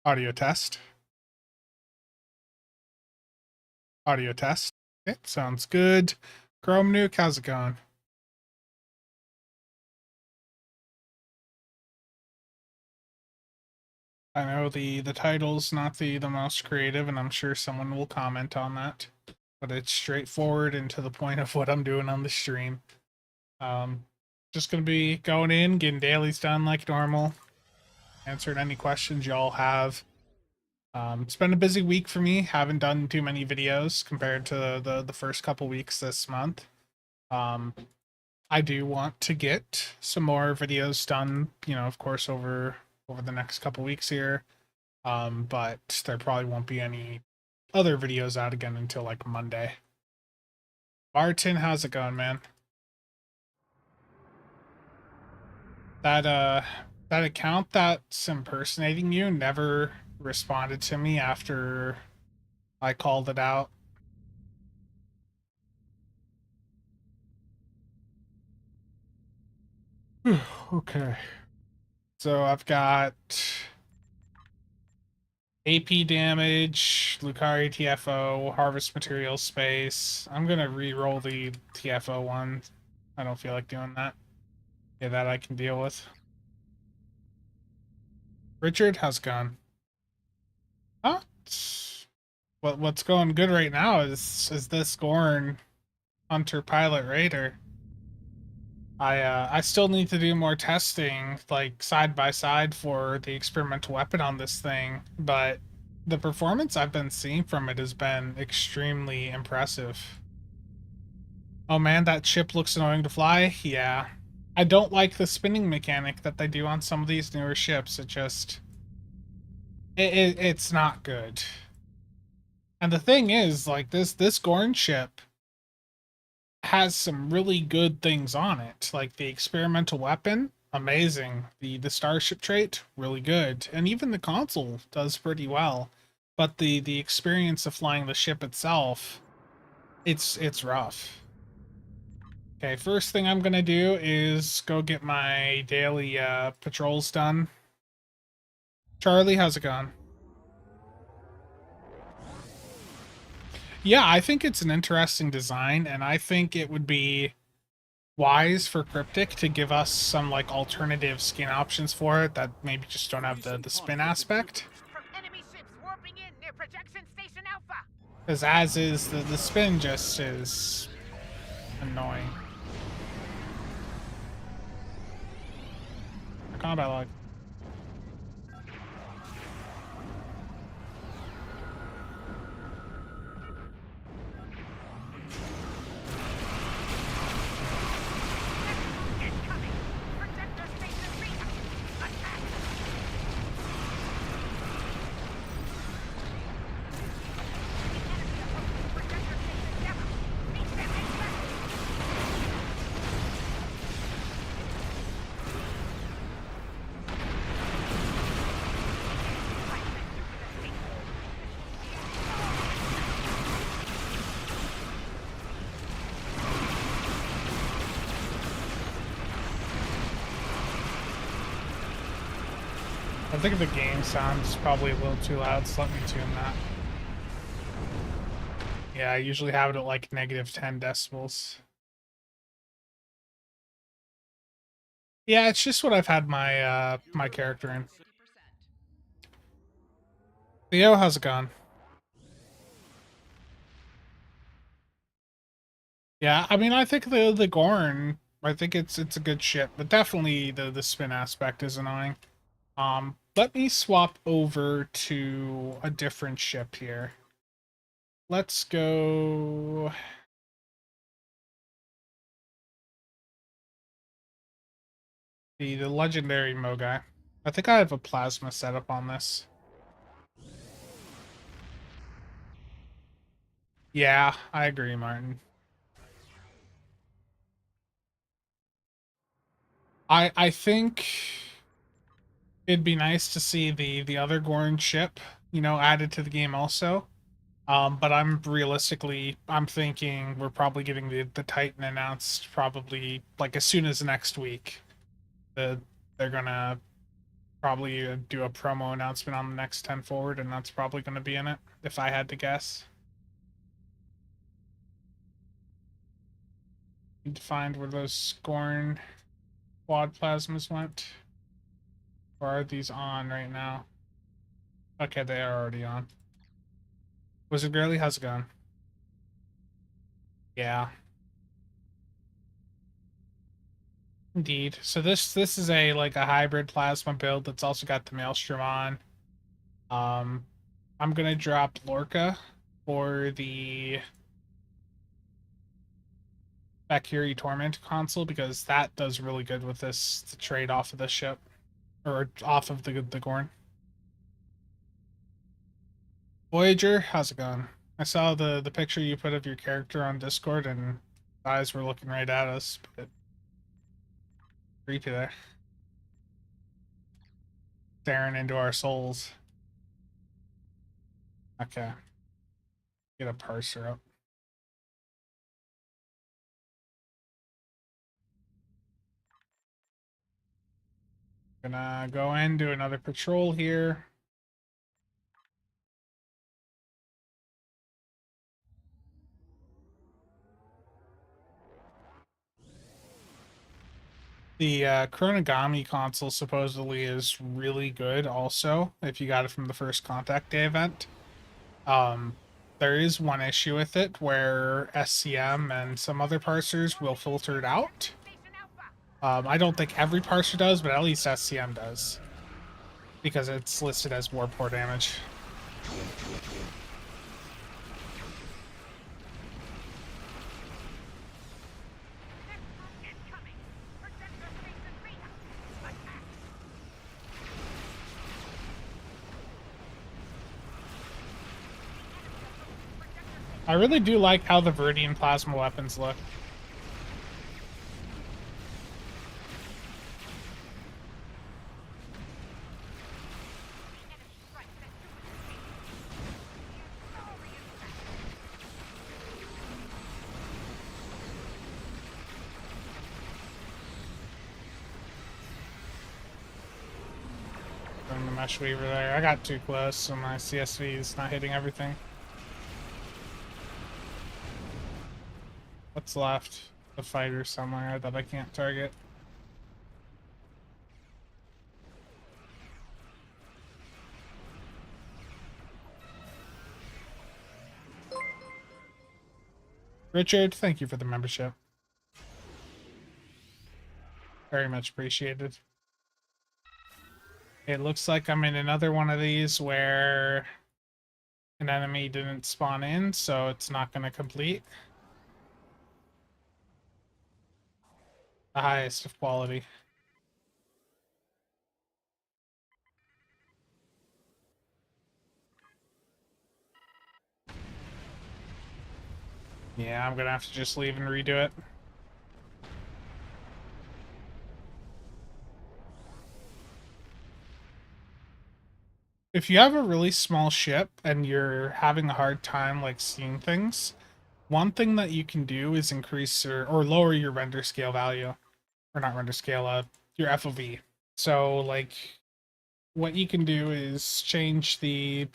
Audio test. Audio test. Okay, sounds good. Chrome Nuke, how's it going? I know the title's not the most creative, and I'm sure someone will comment on that, but it's straightforward and to the point of what I'm doing on the stream. Just gonna be going in, getting dailies done like normal, answering any questions y'all have. It's been a busy week for me. Haven't done too many videos compared to the first couple weeks this month. Um, I do want to get some more videos done, you know, of course, over the next couple weeks here. But there probably won't be any other videos out again until like Monday. Martin, how's it going, man? That that account that's impersonating you never responded to me after I called it out. Okay. So I've got AP damage, Lucari TFO, Harvest Material Space. I'm gonna re-roll the TFO one. I don't feel like doing that. Yeah, that I can deal with. Richard, how's it going? Huh? What's going good right now is this Gorn Hunter Pilot Raider. I still need to do more testing, like side by side for the experimental weapon on this thing, but the performance I've been seeing from it has been extremely impressive. Oh man, that ship looks annoying to fly. Yeah. I don't like the spinning mechanic that they do on some of these newer ships. It just it's not good. And the thing is, like this Gorn ship has some really good things on it. Like the experimental weapon, amazing. The starship trait, really good. And even the console does pretty well. But the experience of flying the ship itself, it's rough. Okay, first thing I'm gonna do is go get my daily patrols done. Charlie, how's it going? Yeah, I think it's an interesting design, and I think it would be wise for Cryptic to give us some like alternative skin options for it that maybe just don't have the spin aspect. Because as is the spin just is annoying. Combat log. I think the game sounds probably a little too loud, so let me tune that. Yeah, I usually have it at like -10 decibels. Yeah, it's just what I've had my my character in. Theo, how's it going? Yeah, I mean, I think the Gorn, I think it's a good ship, but definitely the spin aspect is annoying. Let me swap over to a different ship here. Let's go. The legendary Mogai. I think I have a plasma setup on this. Yeah, I agree, Martin. I think it'd be nice to see the other Gorn ship, you know, added to the game also. But I'm thinking we're probably getting the Titan announced probably like as soon as next week. The they're gonna probably do a promo announcement on the next 10 forward, and that's probably going to be in it, if I had to guess. Need to find where those Scorn quad plasmas went. Or are these on right now? Okay, they are already on. Wizard Girly, how's it going? Yeah. Indeed. So this is a like a hybrid plasma build that's also got the Maelstrom on. I'm gonna drop Lorca for the Valkyrie Torment console because that does really good with this to trade off of the ship. Or off of the Gorn. Voyager, how's it going? I saw the picture you put of your character on Discord and eyes were looking right at us, but creepy there. Staring into our souls. Okay. Get a parser up. Gonna go in, do another patrol here. The Chronogami console supposedly is really good also, if you got it from the first Contact Day event. There is one issue with it where SCM and some other parsers will filter it out. I don't think every parser does, but at least SCM does. Because it's listed as warp core damage. I really do like how the Viridian plasma weapons look. Throwing the Mesh Weaver there. I got too close, so my CSV is not hitting everything. What's left? The fighter somewhere that I can't target. Richard, thank you for the membership. Very much appreciated. It looks like I'm in another one of these where an enemy didn't spawn in, so it's not going to complete. The highest of quality. Yeah, I'm going to have to just leave and redo it. If you have a really small ship and you're having a hard time like seeing things, one thing that you can do is increase or lower your render scale value. Or not render scale, your FOV. So like what you can do is change the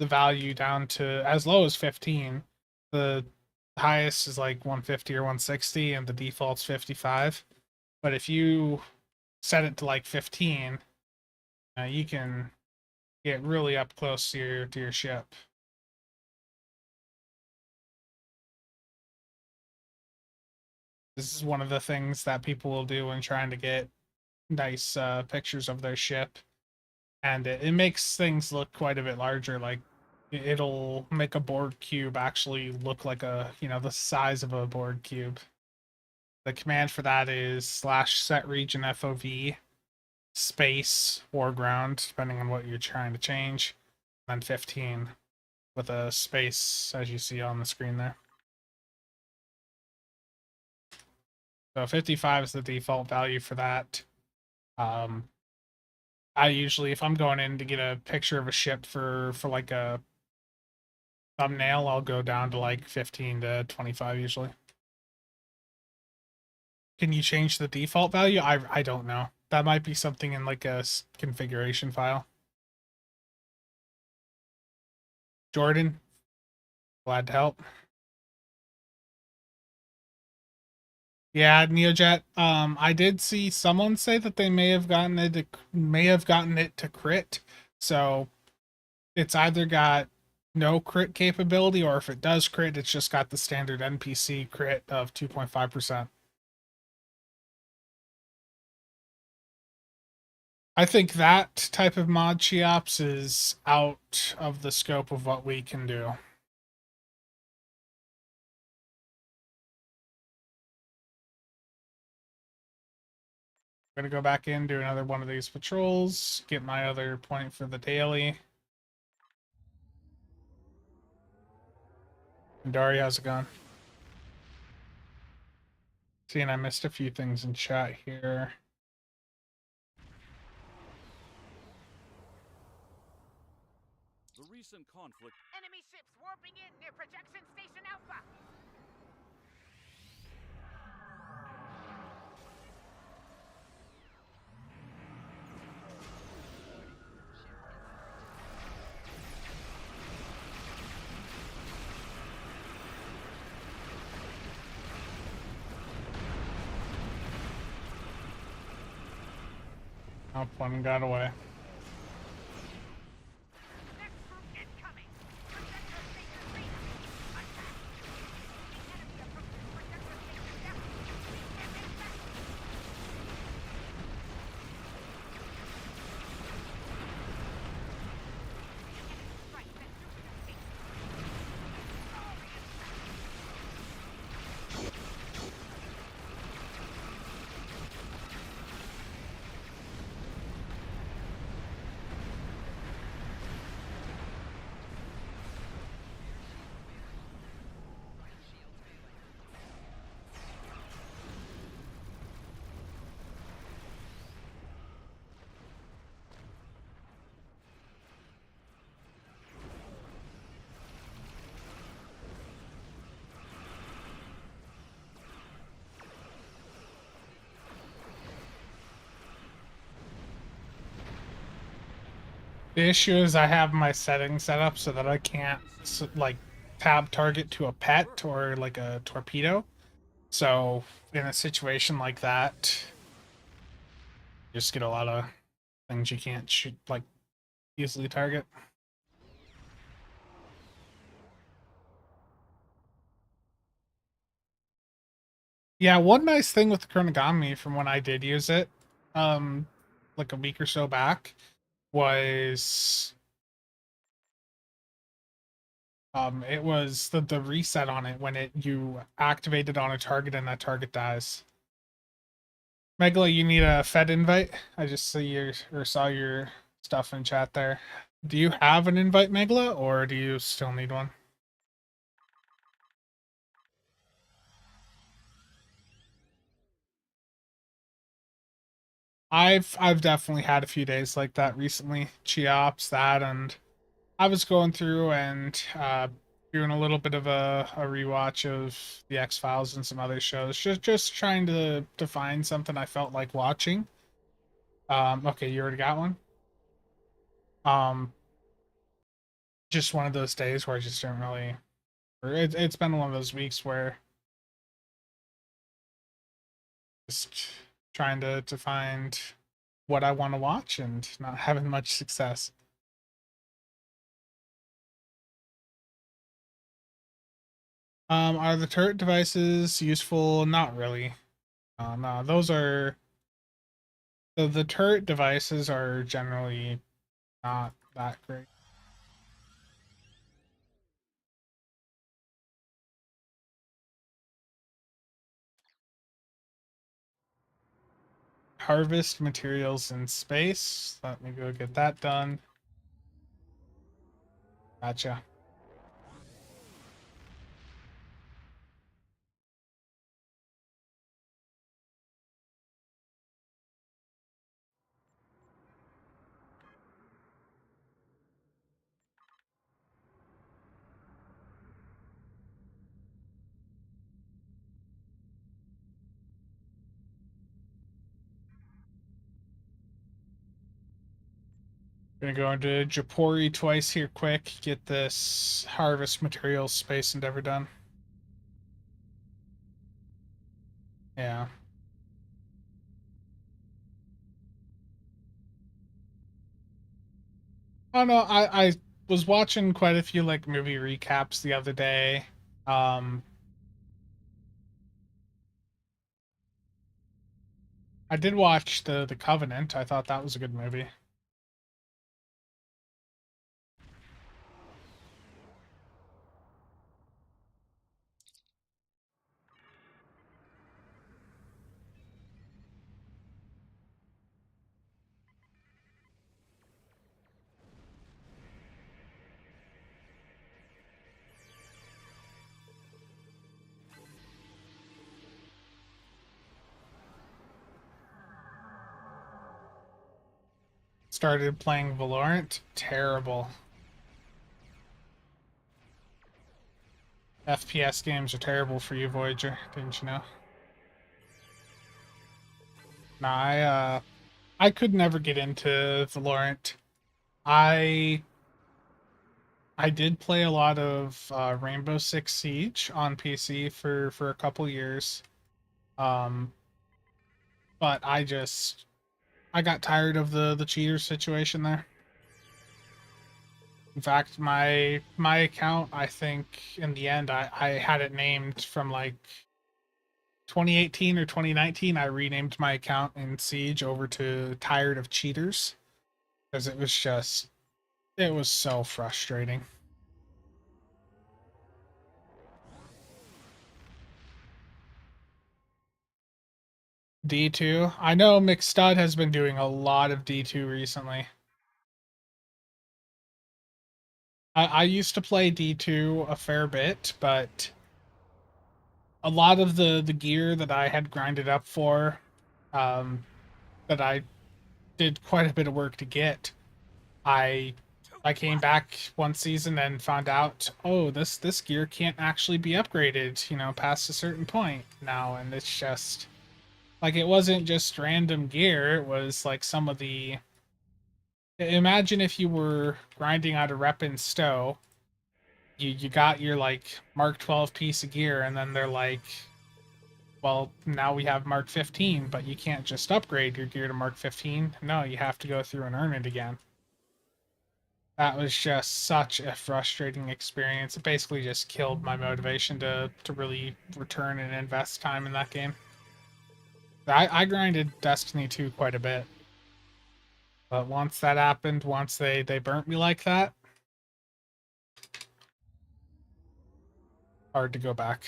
value down to as low as 15. The highest is like 150 or 160 and the default's 55. But if you set it to like 15, you can get really up close to your ship. This is one of the things that people will do when trying to get nice pictures of their ship, and it makes things look quite a bit larger. Like it'll make a Borg cube actually look like a the size of a Borg cube. The command for that is /set region FOV space foreground, depending on what you're trying to change, and then 15 with a space as you see on the screen there. So 55 is the default value for that. I usually, if I'm going in to get a picture of a ship for like a thumbnail, I'll go down to like 15 to 25 usually. Can you change the default value? I don't know. that might be something in like a configuration file. Jordan, glad to help. Yeah, Neojet. I did see someone say that they may have gotten it to crit. So it's either got no crit capability, or if it does crit, it's just got the standard NPC crit of 2.5%. I think that type of mod Cheops is out of the scope of what we can do. I'm gonna go back in, do another one of these patrols, get my other point for the daily. And Dari, how's it going? Seeing I missed a few things in chat here. The recent conflict. Enemy ships warping in near projection station Alpha. Oh, one got away. Next group incoming. Projector station Beta. Attack. The enemy approaches projector station Delta. And infect. Strike at Jupiter station. The issue is I have my settings set up so that I can't like tab target to a pet or like a torpedo. So in a situation like that, you just get a lot of things you can't shoot like easily target. Yeah, one nice thing with the Chronogami from when I did use it, um, like a week or so back, was it was the reset on it when you activate it on a target and that target dies. Megala, you need a Fed invite. I just see your or saw your stuff in chat there. Do you have an invite, Megala, or do you still need one? I've definitely had a few days like that recently. Cheops, that, and I was going through and doing a little bit of a rewatch of the X Files and some other shows, just trying to find something I felt like watching. Okay, you already got one. Um, just one of those days where I just don't really. Or it's been one of those weeks where just trying to find what I want to watch and not having much success. Are the turret devices useful? Not really. No, those are the turret devices are generally not that great. Harvest materials in space. Let me go get that done. Gotcha. Gonna go into Japori twice here quick, get this harvest materials space endeavor done. Yeah. Oh no, I was watching quite a few like movie recaps the other day. Um I did watch the Covenant. I thought that was a good movie. Started playing Valorant. Terrible. FPS games are terrible for you, Voyager. Didn't you know? Nah, I could never get into Valorant. I I did play a lot of Rainbow Six Siege on PC for a couple years. Um, but I got tired of the cheater situation there. In fact, my account, I think in the end I had it named from like 2018 or 2019. I renamed my account in Siege over to Tired of Cheaters because it was so frustrating. D2. I know McStud has been doing a lot of D2 recently. I used to play D2 a fair bit, but a lot of the gear that I had grinded up for, um, that I did quite a bit of work to get, I I came back one season and found out, oh, this gear can't actually be upgraded, past a certain point now, and it's just like it wasn't just random gear, it was like some of the imagine if you were grinding out a rep in Stowe, you got your like Mark 12 piece of gear, and then they're like, well, now we have Mark 15, but you can't just upgrade your gear to Mark 15. No, you have to go through and earn it again. That was just such a frustrating experience. It basically just killed my motivation to really return and invest time in that game. I grinded Destiny 2 quite a bit. But once that happened, once they burnt me like that, hard to go back.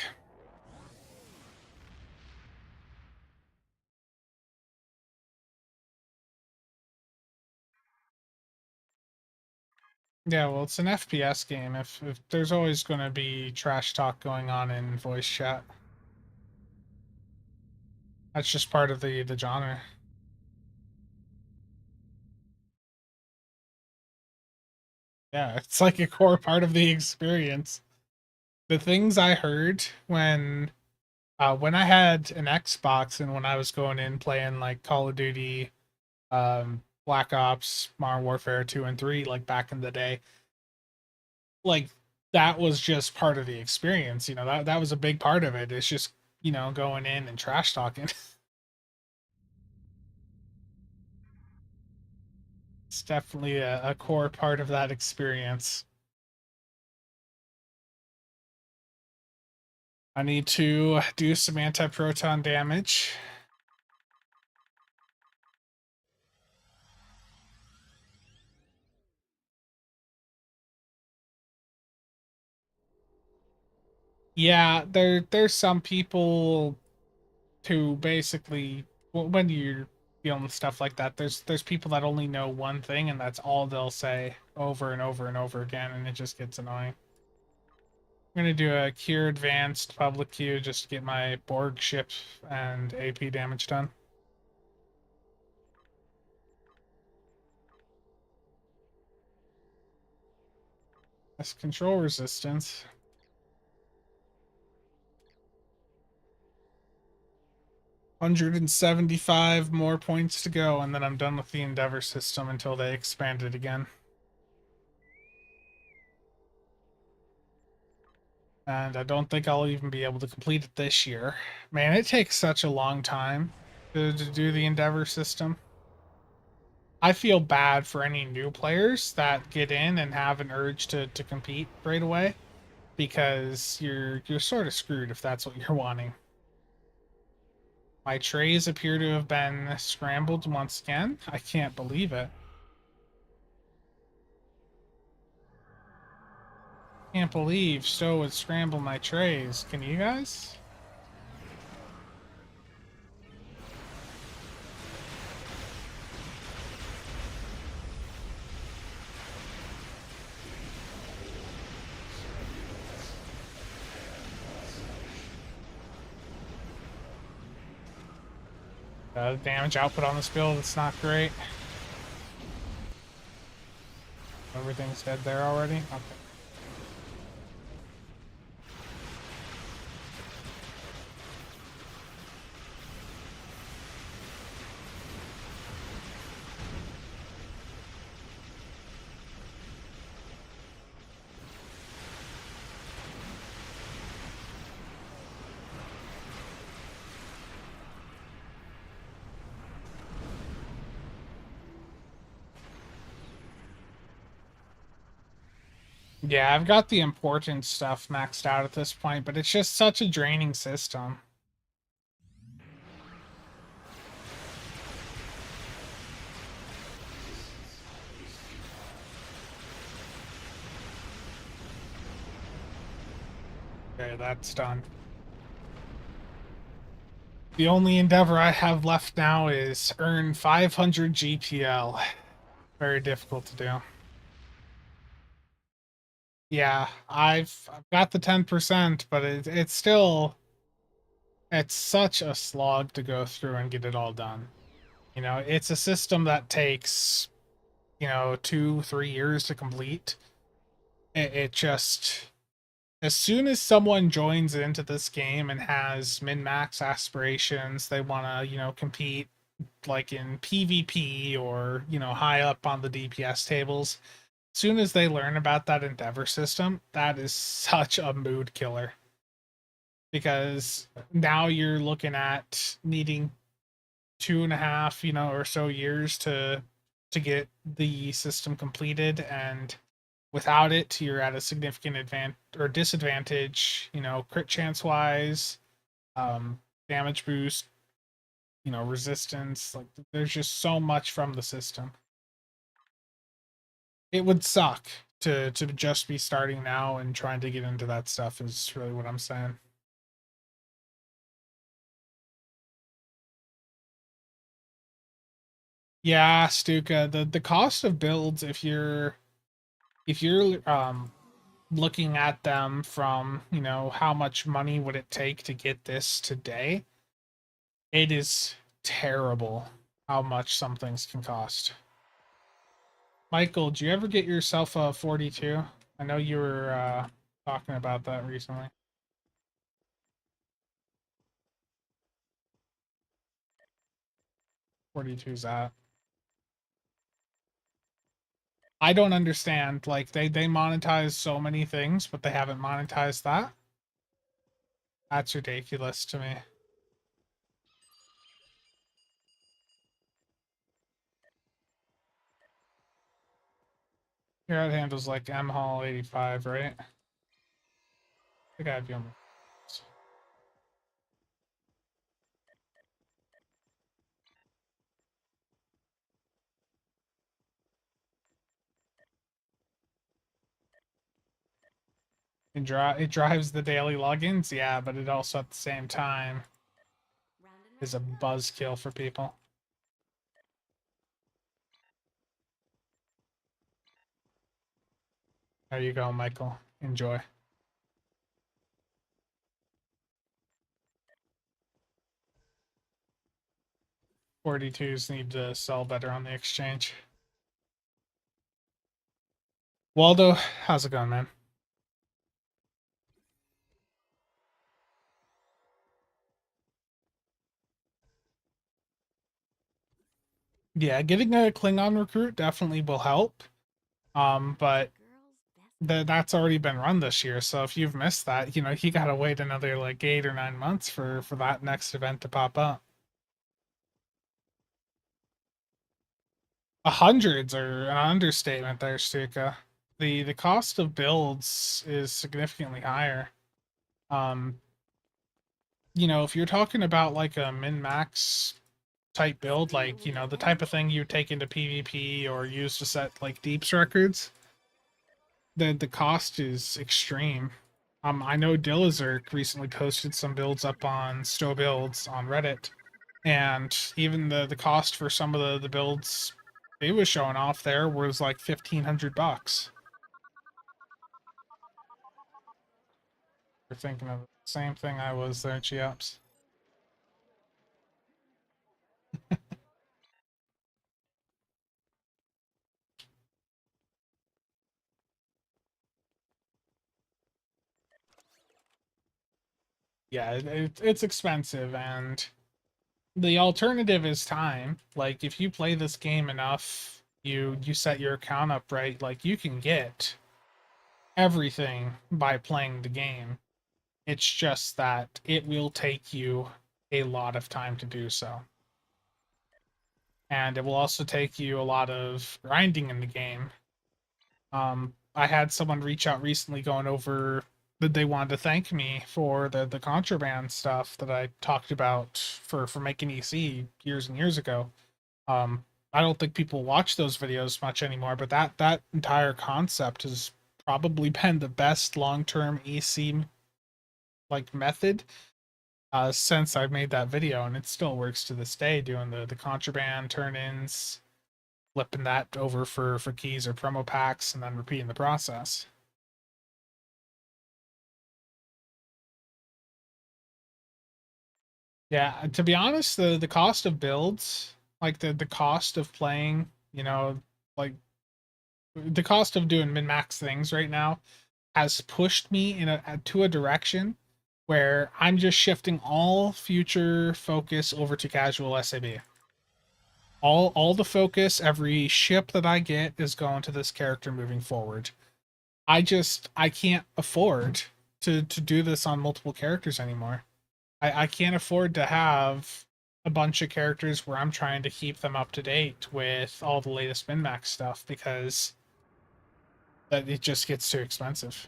Yeah, well, it's an FPS game. If there's always going to be trash talk going on in voice chat, that's just part of the genre. Yeah, it's like a core part of the experience. The things I heard when I had an Xbox and when I was going in playing like Call of Duty, Black Ops, Modern Warfare 2 and 3, like back in the day, like that was just part of the experience. That was a big part of it. It's just, going in and trash talking. It's definitely a core part of that experience. I need to do some anti-proton damage. Yeah, there's some people who basically, when you're dealing with stuff like that, there's people that only know one thing and that's all they'll say over and over and over again, and it just gets annoying. I'm gonna do a cure advanced public queue just to get my Borg ship and AP damage done. That's control resistance. 175 more points to go, and then I'm done with the Endeavor system until they expand it again. And I don't think I'll even be able to complete it this year. Man, it takes such a long time to do the Endeavor system. I feel bad for any new players that get in and have an urge to compete right away, because you're sort of screwed if that's what you're wanting. My trays appear to have been scrambled once again. I can't believe it. Can't believe Stowe would scramble my trays. Can you guys? Damage output on this build, it's not great. Everything's dead there already? Okay. Yeah, I've got the important stuff maxed out at this point, but it's just such a draining system. Okay, that's done. The only endeavor I have left now is earn 500 GPL. Very difficult to do. Yeah, I've got the 10%, but it's still, it's such a slog to go through and get it all done. You know, it's a system that takes, 2-3 years to complete. It just, as soon as someone joins into this game and has min-max aspirations, they want to, compete like in PvP or, high up on the DPS tables. As soon as they learn about that Endeavor system, that is such a mood killer. Because now you're looking at needing 2.5, or so years to get the system completed, and without it, you're at a significant advantage or disadvantage, crit chance wise, damage boost, resistance. Like, there's just so much from the system. It would suck to just be starting now and trying to get into that stuff, is really what I'm saying. Yeah, Stuka, the cost of builds, if you're looking at them from, how much money would it take to get this today, it is terrible how much some things can cost. Michael, did you ever get yourself a 42? I know you were talking about that recently. 42's that. I don't understand. Like, they monetize so many things, but they haven't monetized that. That's ridiculous to me. Your ad handles like M Hall 85, right? I think I have you on the it drives the daily logins, yeah, but it also at the same time is a buzzkill for people. There you go, Michael. Enjoy. 42s need to sell better on the exchange. Waldo, how's it going, man? Yeah, getting a Klingon recruit definitely will help. But that's already been run this year, so if you've missed that, you gotta wait another like 8 or 9 months for that next event to pop up. Hundreds are an understatement there, Stuka. The cost of builds is significantly higher. Um, if you're talking about like a min max type build, like the type of thing you take into PvP or use to set like deeps records, the cost is extreme. I know Dillazerk recently posted some builds up on Stow Builds on Reddit, and even the cost for some of the builds he was showing off there was like $1,500. You're thinking of the same thing I was there, Chiaps. Yeah, it's expensive, and the alternative is time. Like if you play this game enough, you set your account up right, like you can get everything by playing the game. It's just that it will take you a lot of time to do so. And it will also take you a lot of grinding in the game. I had someone reach out recently going over that they wanted to thank me for the contraband stuff that I talked about for making EC years and years ago. I don't think people watch those videos much anymore, but that entire concept has probably been the best long-term EC like method since I've made that video, and it still works to this day, doing the contraband turn-ins, flipping that over for keys or promo packs, and then repeating the process. Yeah, to be honest, the cost of builds, like the cost of playing, like the cost of doing min max things right now has pushed me to a direction where I'm just shifting all future focus over to casual SAB. All the focus, every ship that I get is going to this character moving forward. I can't afford to do this on multiple characters anymore. I can't afford to have a bunch of characters where I'm trying to keep them up to date with all the latest min-max stuff because that it just gets too expensive.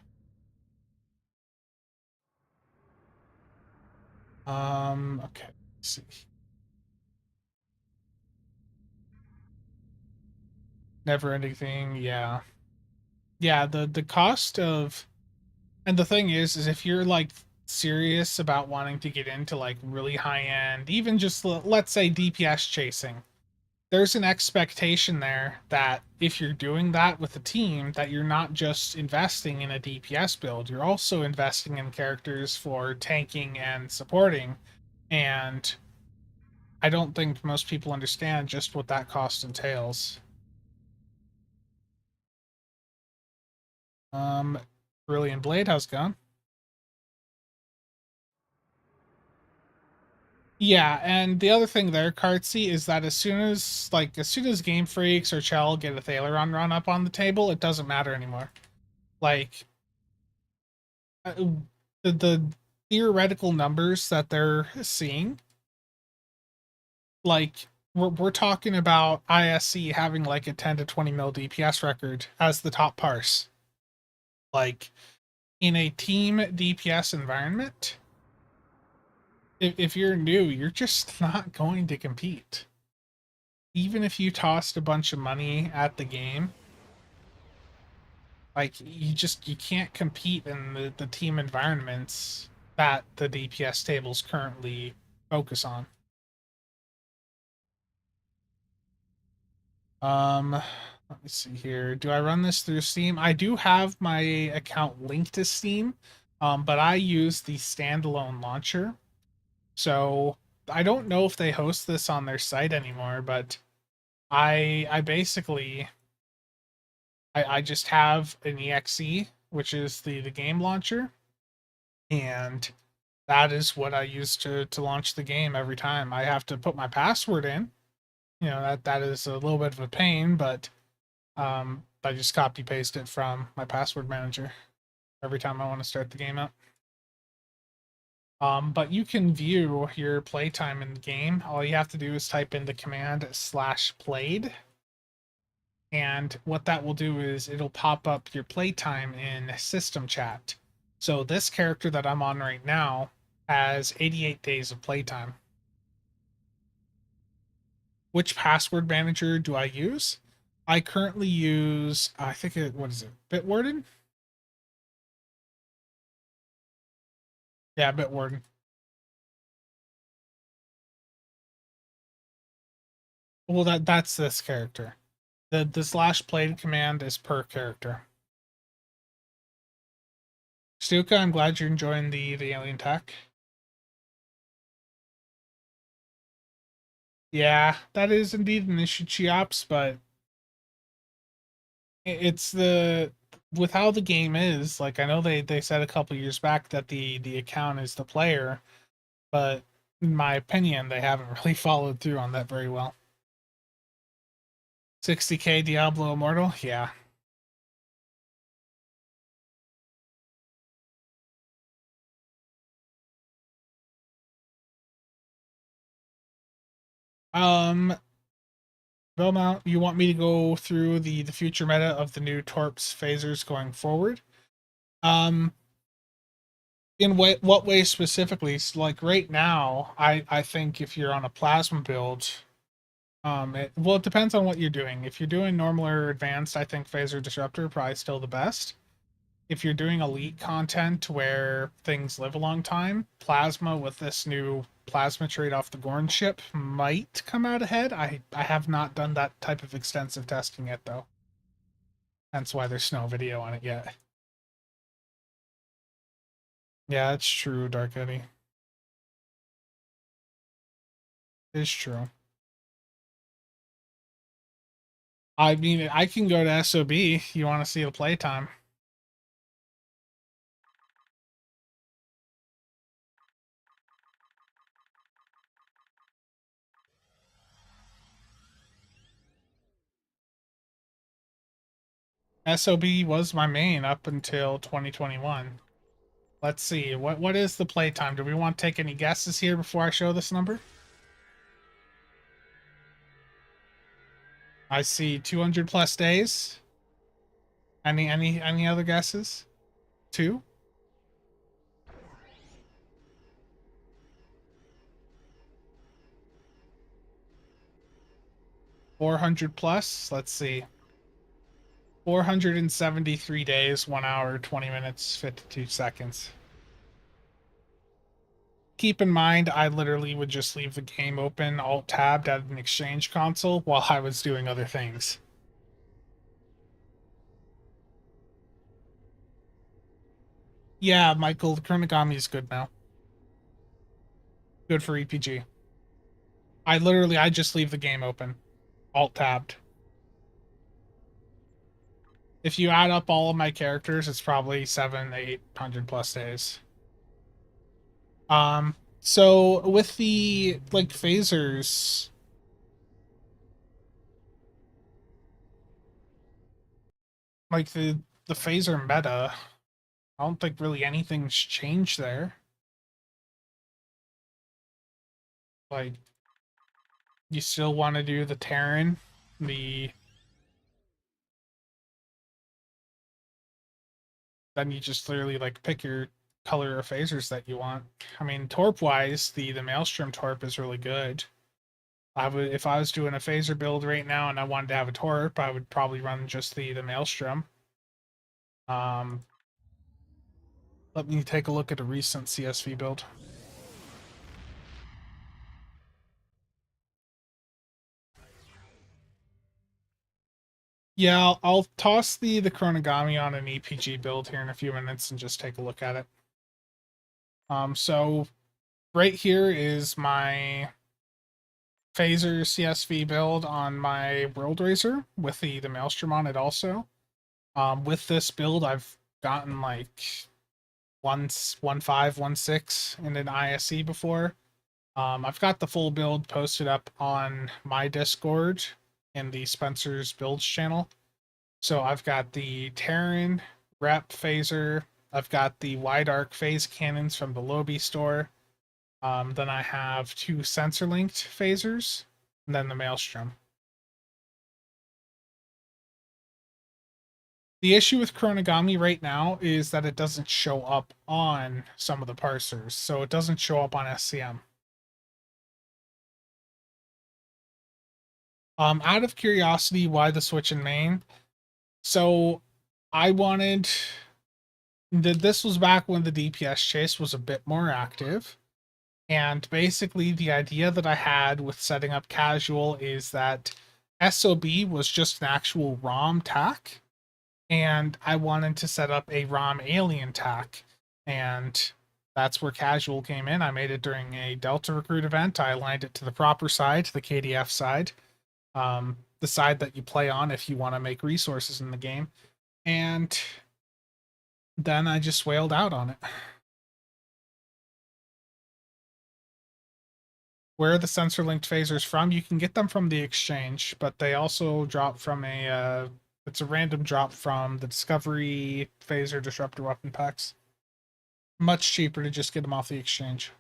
Okay. Let's see. Never ending thing, yeah. Yeah, the cost of and the thing is if you're like serious about wanting to get into like really high end, even just let's say DPS chasing, there's an expectation there that if you're doing that with a team, that you're not just investing in a DPS build, you're also investing in characters for tanking and supporting. And I don't think most people understand just what that cost entails. Um, Brilliant Blade, how's it going? Yeah, and the other thing there, Cartsy, is that as soon as Game Freaks or Chell get a Thaleron run up on the table, it doesn't matter anymore. Like uh, the theoretical numbers that they're seeing, like we're talking about ISC having like a 10 to 20 mil DPS record as the top parse. Like in a team DPS environment, if you're new, you're just not going to compete. Even if you tossed a bunch of money at the game, like you can't compete in the team environments that the DPS tables currently focus on. Let me see here. Do I run this through Steam? I do have my account linked to Steam, but I use the standalone launcher. So I don't know if they host this on their site anymore, but I basically I just have an exe, which is the game launcher, and that is what I use to launch the game every time. I have to put my password in, that is a little bit of a pain, but I just copy paste it from my password manager every time I want to start the game up. But you can view your playtime in the game. All you have to do is type in the command /played. And what that will do is it'll pop up your playtime in system chat. So this character that I'm on right now has 88 days of playtime. Which password manager do I use? I currently use, I think what is it? Bitwarden? Yeah, Bitwarden. Well, that's this character. The /played command is per character. Stuka, I'm glad you're enjoying the alien tech. Yeah, that is indeed an issue, Cheops, but it's with how the game is, like I know they said a couple years back that the account is the player, but in my opinion, they haven't really followed through on that very well. 60k Diablo Immortal, yeah. Belmont, you want me to go through the future meta of the new Torps phasers going forward? In what way specifically? Like right now, I think if you're on a plasma build, it depends on what you're doing. If you're doing normal or advanced, I think Phaser Disruptor probably still the best. If you're doing elite content where things live a long time, Plasma with this new plasma trade off the Gorn ship might come out ahead. I have not done that type of extensive testing yet though. Hence why there's no video on it yet. Yeah, it's true, Dark Eddie. It's true. I mean, I can go to SOB. You want to see the playtime? SOB was my main up until 2021. Let's see. What is the playtime? Do we want to take any guesses here before I show this number? I see 200 plus days. Any other guesses? 2? 400 plus? Let's see. 473 days, 1 hour, 20 minutes, 52 seconds. Keep in mind, I literally would just leave the game open, alt-tabbed at an exchange console while I was doing other things. Yeah, Michael, the Chronogami is good now. Good for EPG. I just leave the game open, alt-tabbed. If you add up all of my characters, it's probably 700-800 plus days. So with the like phasers, like the phaser meta, I don't think really anything's changed there. Like, you still want to do the Terran, then you just literally like pick your color of phasers that you want. I mean, torp wise, the Maelstrom torp is really good. If I was doing a phaser build right now and I wanted to have a torp, I would probably run just the Maelstrom. Let me take a look at a recent CSV build. Yeah, I'll toss the Chronogami on an EPG build here in a few minutes and just take a look at it. So right here is my phaser CSV build on my World Racer with the Maelstrom on it also. With this build, I've gotten like 1.5, 1.6 in an ISE before. I've got the full build posted up on my Discord in the Spencer's Builds channel. So I've got the Terran Rep Phaser. I've got the wide arc phase cannons from the Lobby store. Then I have 2 sensor linked phasers, and then the Maelstrom. The issue with Chronogami right now is that it doesn't show up on some of the parsers, so it doesn't show up on SCM. Out of curiosity, why the switch in main? So I wanted this was back when the DPS chase was a bit more active. And basically the idea that I had with setting up casual is that SOB was just an actual ROM tack, and I wanted to set up a ROM alien tack, and that's where casual came in. I made it during a Delta Recruit event. I aligned it to the proper side, the KDF side, the side that you play on if you want to make resources in the game, and then I just wailed out on it. Where are the sensor linked phasers from? You can get them from the exchange, but they also drop from a it's a random drop from the Discovery Phaser Disruptor weapon packs. Much cheaper to just get them off the exchange.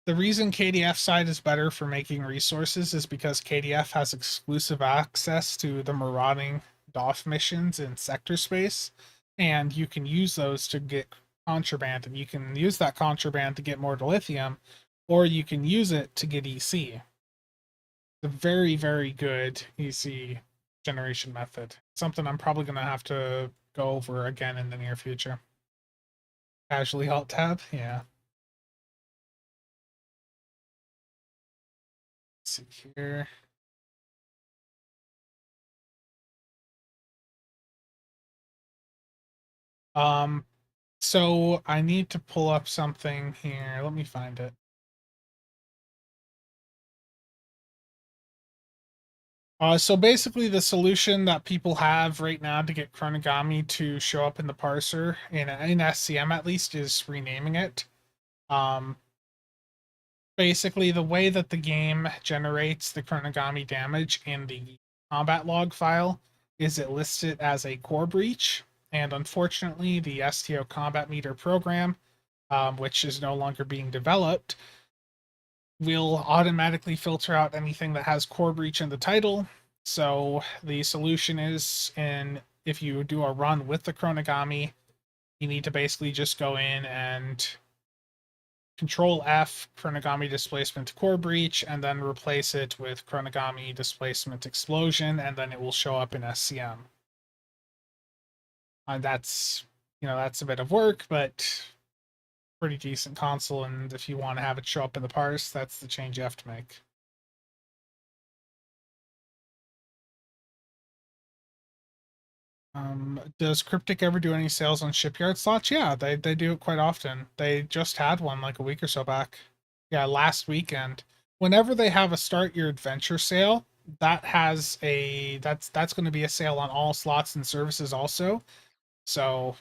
The reason KDF side is better for making resources is because KDF has exclusive access to the marauding DOF missions in sector space, and you can use those to get contraband, and you can use that contraband to get more dilithium, or you can use it to get EC. The very, very good EC generation method. Something I'm probably going to have to go over again in the near future. Casually alt tab, yeah. Let's see here. So I need to pull up something here. Let me find it. So basically the solution that people have right now to get Chronogami to show up in the parser, in SCM at least, is renaming it. Basically the way that the game generates the Chronogami damage in the combat log file is it lists it as a core breach, and unfortunately the STO combat meter program, which is no longer being developed, will automatically filter out anything that has core breach in the title. So the solution is, if you do a run with the Chronogami, you need to basically just go in and Control F Chronogami displacement core breach, and then replace it with Chronogami displacement explosion, and then it will show up in SCM. That's that's a bit of work, but pretty decent console, and if you want to have it show up in the parse, that's the change you have to make. Does Cryptic ever do any sales on shipyard slots? Yeah, they do it quite often. They just had one like a week or so back. Yeah, last weekend. Whenever they have a start your adventure sale, that has that's going to be a sale on all slots and services also. So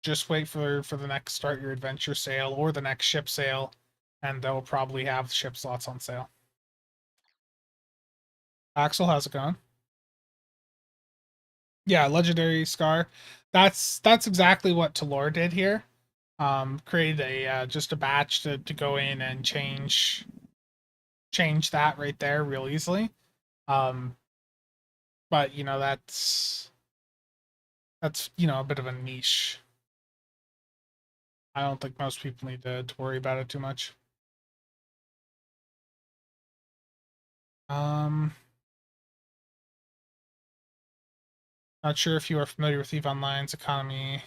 just wait for the next start your adventure sale or the next ship sale, and they'll probably have ship slots on sale. Axel, how's it going? Yeah, legendary scar. That's exactly what Talor did here. Created a just a batch to go in and change that right there real easily. But that's a bit of a niche. I don't think most people need to worry about it too much. Not sure if you are familiar with EVE Online's economy.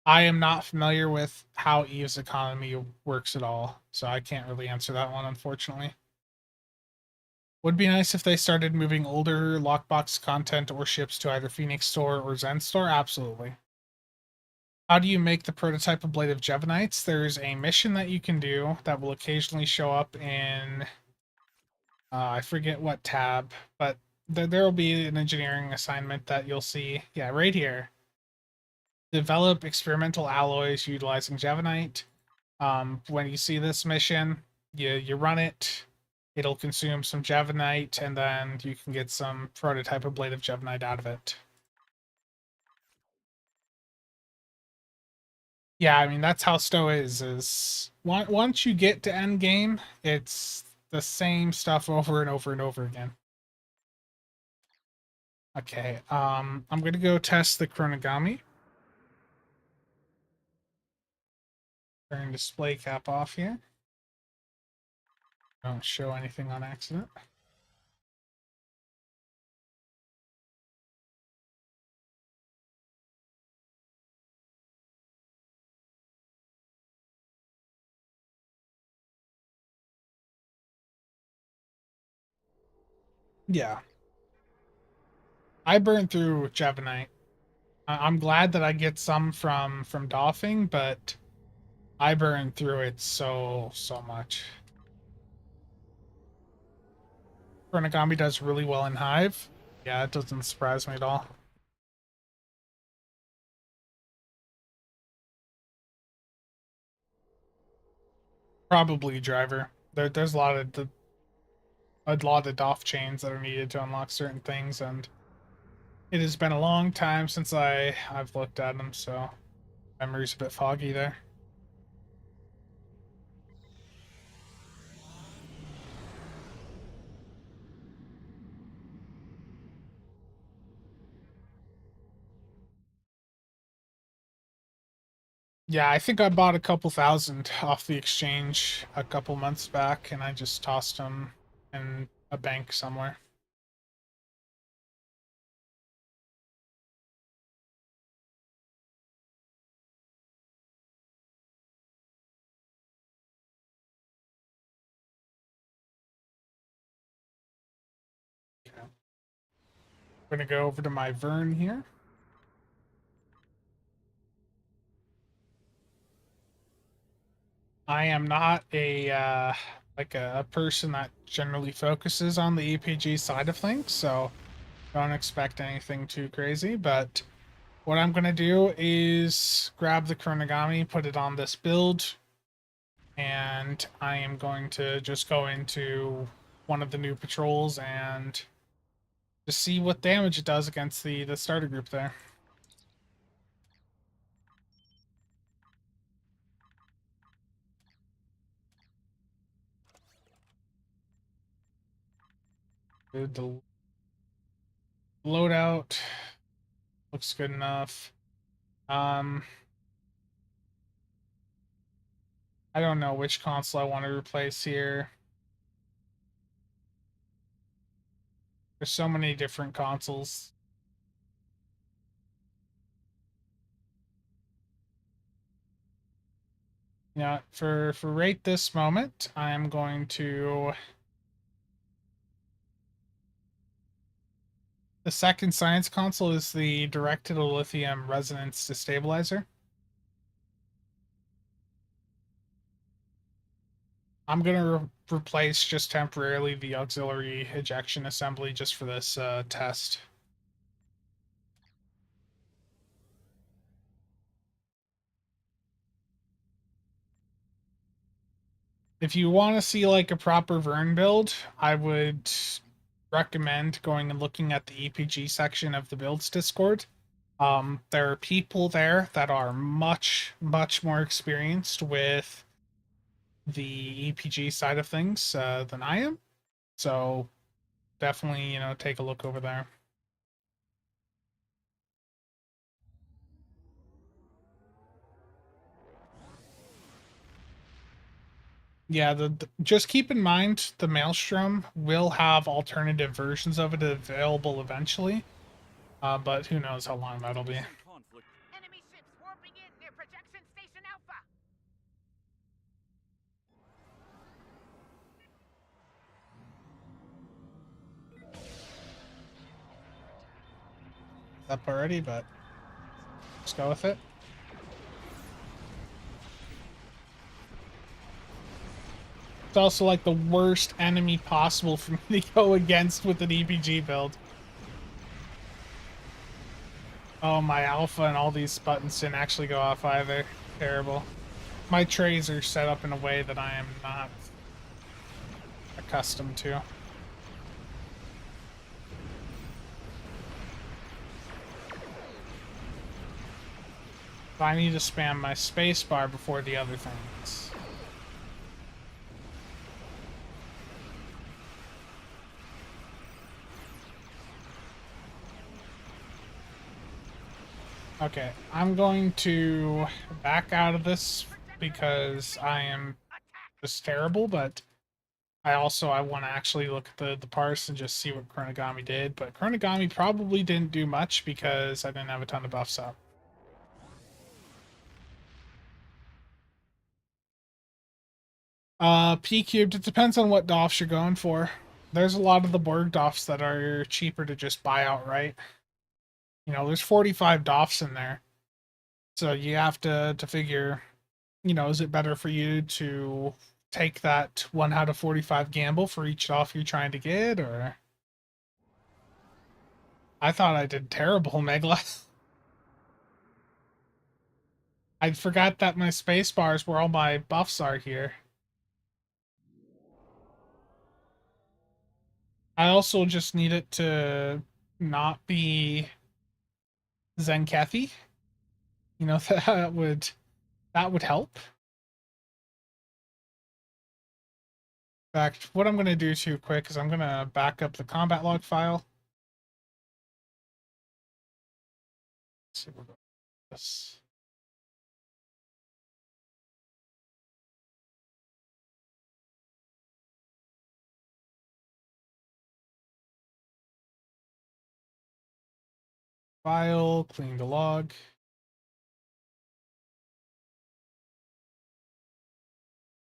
I am not familiar with how EVE's economy works at all, so I can't really answer that one, unfortunately. Would be nice if they started moving older lockbox content or ships to either Phoenix Store or Zen Store. Absolutely. How do you make the prototype of Blade of Jevonites? There's a mission that you can do that will occasionally show up in I forget what tab, but there will be an engineering assignment that you'll see. Yeah, right here. develop experimental alloys utilizing Javanite. When you see this mission, you run it. It'll consume some Javanite, and then you can get some prototype blade of Javanite out of it. Yeah, I mean, that's how Stow is once you get to end game, it's the same stuff over and over and over again. Okay, I'm gonna go test the Chronogami. Turn display cap off here. Don't show anything on accident. Yeah. I burned through Javanite. I'm glad that I get some from Doffing, but I burned through it so much. Chronogami does really well in Hive. Yeah, it doesn't surprise me at all. Probably driver. There's a lot of Doff chains that are needed to unlock certain things, and it has been a long time since I've looked at them, so memory's a bit foggy there. Yeah, I think I bought a couple thousand off the exchange a couple months back, and I just tossed them in a bank somewhere. Okay. I'm gonna go over to my Vern here. I am not a person that generally focuses on the EPG side of things, so don't expect anything too crazy, but what I'm gonna do is grab the Chronogami, put it on this build, and I am going to just go into one of the new patrols and just see what damage it does against the starter group there. The loadout looks good enough. I don't know which console I want to replace here. There's so many different consoles. Yeah, for right this moment, I'm going to. The second science console is the directed lithium resonance destabilizer. I'm gonna replace just temporarily the auxiliary ejection assembly just for this test. If you want to see like a proper Vern build, I would recommend going and looking at the EPG section of the builds Discord. There are people there that are much more experienced with the EPG side of things than I am. So definitely, take a look over there. Yeah, just keep in mind the Maelstrom will have alternative versions of it available eventually. But who knows how long that'll be. Enemy ships warping in near projection station Alpha. Up already, but let's go with it. It's also like the worst enemy possible for me to go against with an EPG build. Oh, my alpha and all these buttons didn't actually go off either. Terrible. My trays are set up in a way that I am not accustomed to. I need to spam my space bar before the other things. Okay, I'm going to back out of this because I am just terrible, but I want to actually look at the parse and just see what Chronogami did. But Chronogami probably didn't do much because I didn't have a ton of buffs up. P cubed, it depends on what DOFs you're going for. There's a lot of the Borg DOFs that are cheaper to just buy outright. You know, there's 45 DOFs in there. So you have to figure, you know, is it better for you to take that 1 out of 45 gamble for each DOF you're trying to get, or... I thought I did terrible, Megla. I forgot that my space bars where all my buffs are here. I also just need it to not be Zenkethy. You know, that would help. In fact, what I'm gonna do too quick is I'm gonna back up the combat log file. Let's see what this. File, clean the log.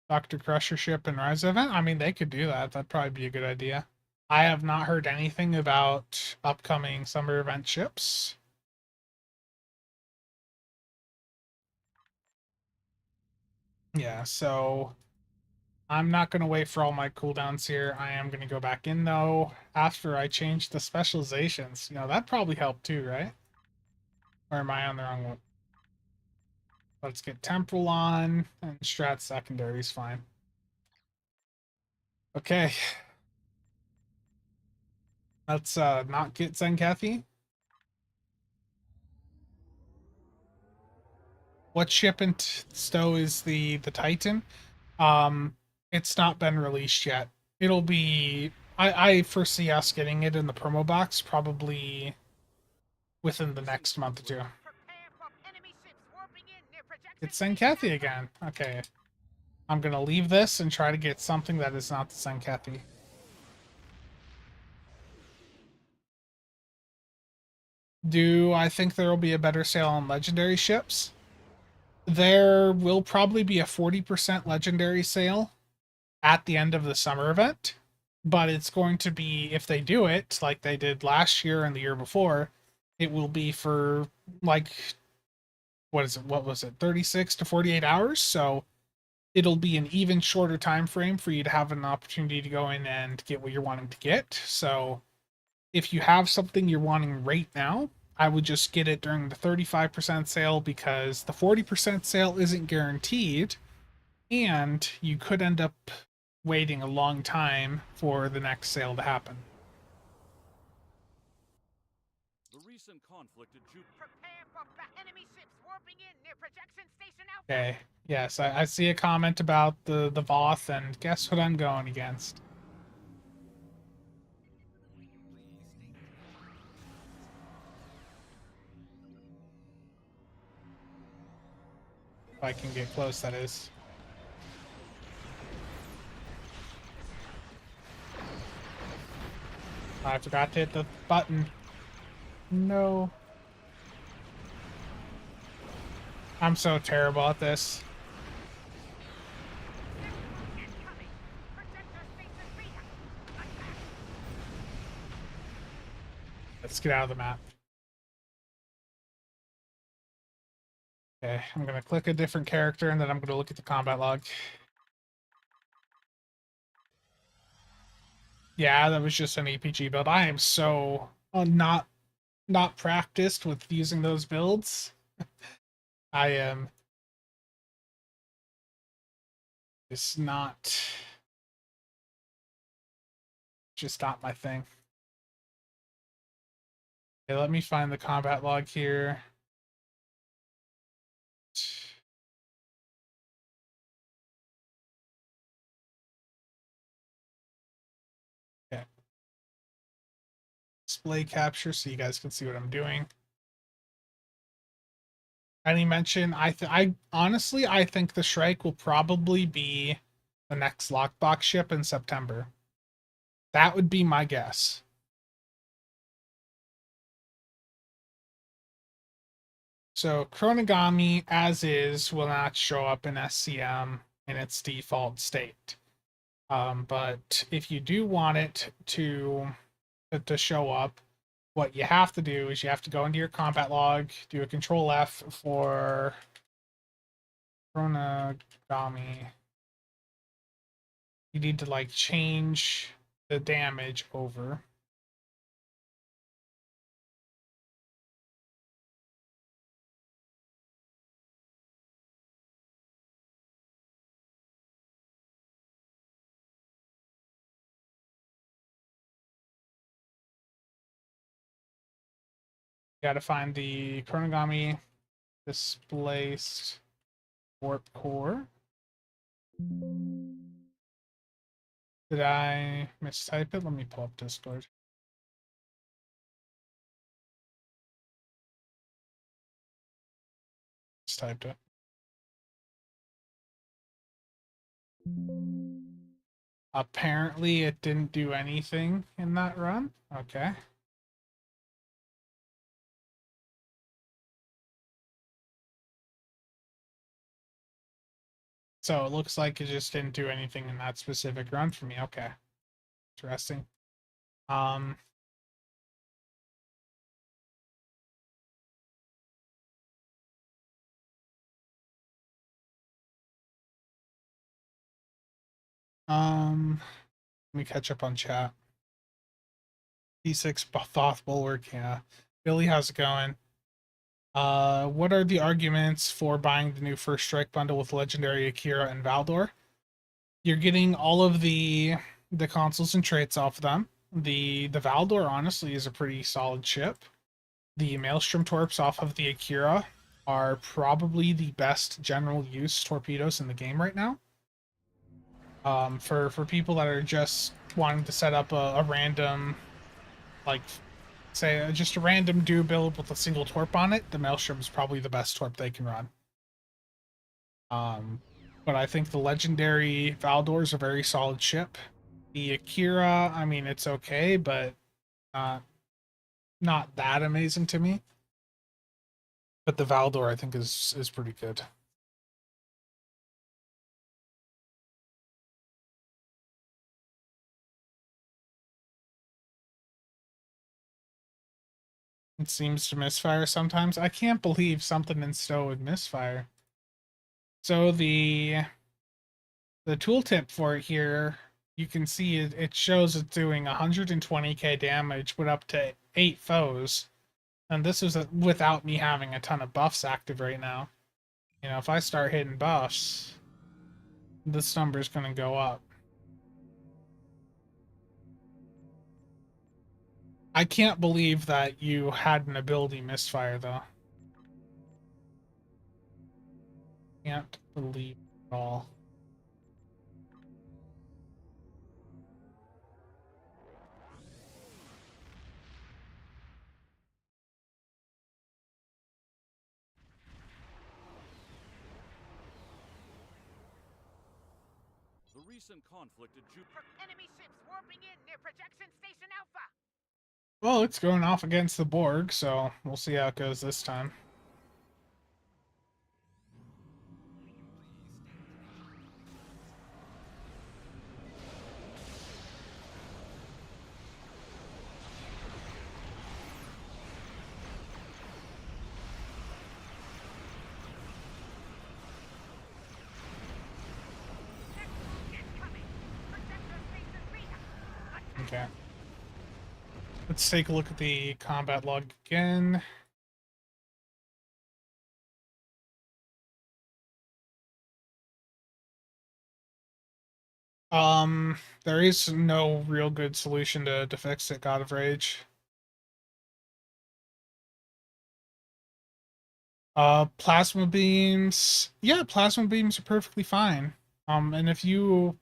Dr. Crusher ship and Rise event? I mean, they could do that. That'd probably be a good idea. I have not heard anything about upcoming summer event ships. Yeah, so I'm not going to wait for all my cooldowns here. I am going to go back in, though, after I change the specializations. You know, that probably helped too, right? Or am I on the wrong one? Let's get Temporal on, and Strat Secondary is fine. Okay. Let's not get Zenkethy. What ship in Stowe is the Titan? It's not been released yet. It'll be... I foresee us getting it in the promo box probably within the next month or two. It's Zenkethy again. Okay. I'm gonna leave this and try to get something that is not the Zenkethy. Do I think there will be a better sale on legendary ships? There will probably be a 40% legendary sale at the end of the summer event, but it's going to be, if they do it like they did last year and the year before, it will be for like, what was it, 36 to 48 hours. So it'll be an even shorter time frame for you to have an opportunity to go in and get what you're wanting to get. So if you have something you're wanting right now, I would just get it during the 35% sale, because the 40% sale isn't guaranteed, and you could end up waiting a long time for the next sale to happen. The recent conflict at Jupiter. Prepare for enemy ships warping in near projection station Alpha. Okay, yes, I see a comment about the Voth, and guess what I'm going against? If I can get close, that is. I forgot to hit the button. No. I'm so terrible at this. Incoming. Projector station Beta. Attack. Let's get out of the map. Okay, I'm gonna click a different character, and then I'm gonna look at the combat log. Yeah, that was just an EPG build. I am so not not practiced with using those builds. I am just not my thing. Okay, let me find the combat log here. Okay. Display capture so you guys can see what I'm doing. Any mention? I honestly I think the Shrike will probably be the next lockbox ship in September. That would be my guess. So Chronogami as is will not show up in SCM in its default state. But if you do want it to show up, what you have to do is you have to go into your combat log, do a Control F for Chronogami. You need to like change the damage over. You gotta find the Chronogami displaced warp core. Did I mistype it? Let me pull up Discord. Mistyped it. Apparently it didn't do anything in that run. Okay. So it looks like it just didn't do anything in that specific run for me. Okay. Interesting. Um let me catch up on chat. D6 Thoth Bulwark, yeah. Billy, how's it going? What are the arguments for buying the new First Strike bundle with Legendary Akira and Valdor? You're getting all of the consoles and traits off of them. The Valdor honestly is a pretty solid ship. The Maelstrom torps off of the Akira are probably the best general use torpedoes in the game right now. For people that are just wanting to set up a random, like, say, just a random do build with a single torp on it, the Maelstrom is probably the best torp they can run. But I think the legendary Valdor is a very solid ship. The Akira, I mean, it's okay, but not that amazing to me. But the Valdor, I think, is pretty good. It seems to misfire sometimes. I can't believe something in Stowe would misfire. So the tooltip for it here, you can see it shows it's doing 120k damage, but up to 8 foes. And this is without me having a ton of buffs active right now. You know, if I start hitting buffs, this number is going to go up. I can't believe that you had an ability misfire, though. Can't believe it all. The recent conflict at Jupiter. Enemy ships warping in near projection station Alpha. Well, it's going off against the Borg, so we'll see how it goes this time. Okay. Let's take a look at the combat log again. There is no real good solution to fix it, God of Rage. Plasma beams. Yeah, plasma beams are perfectly fine. And if you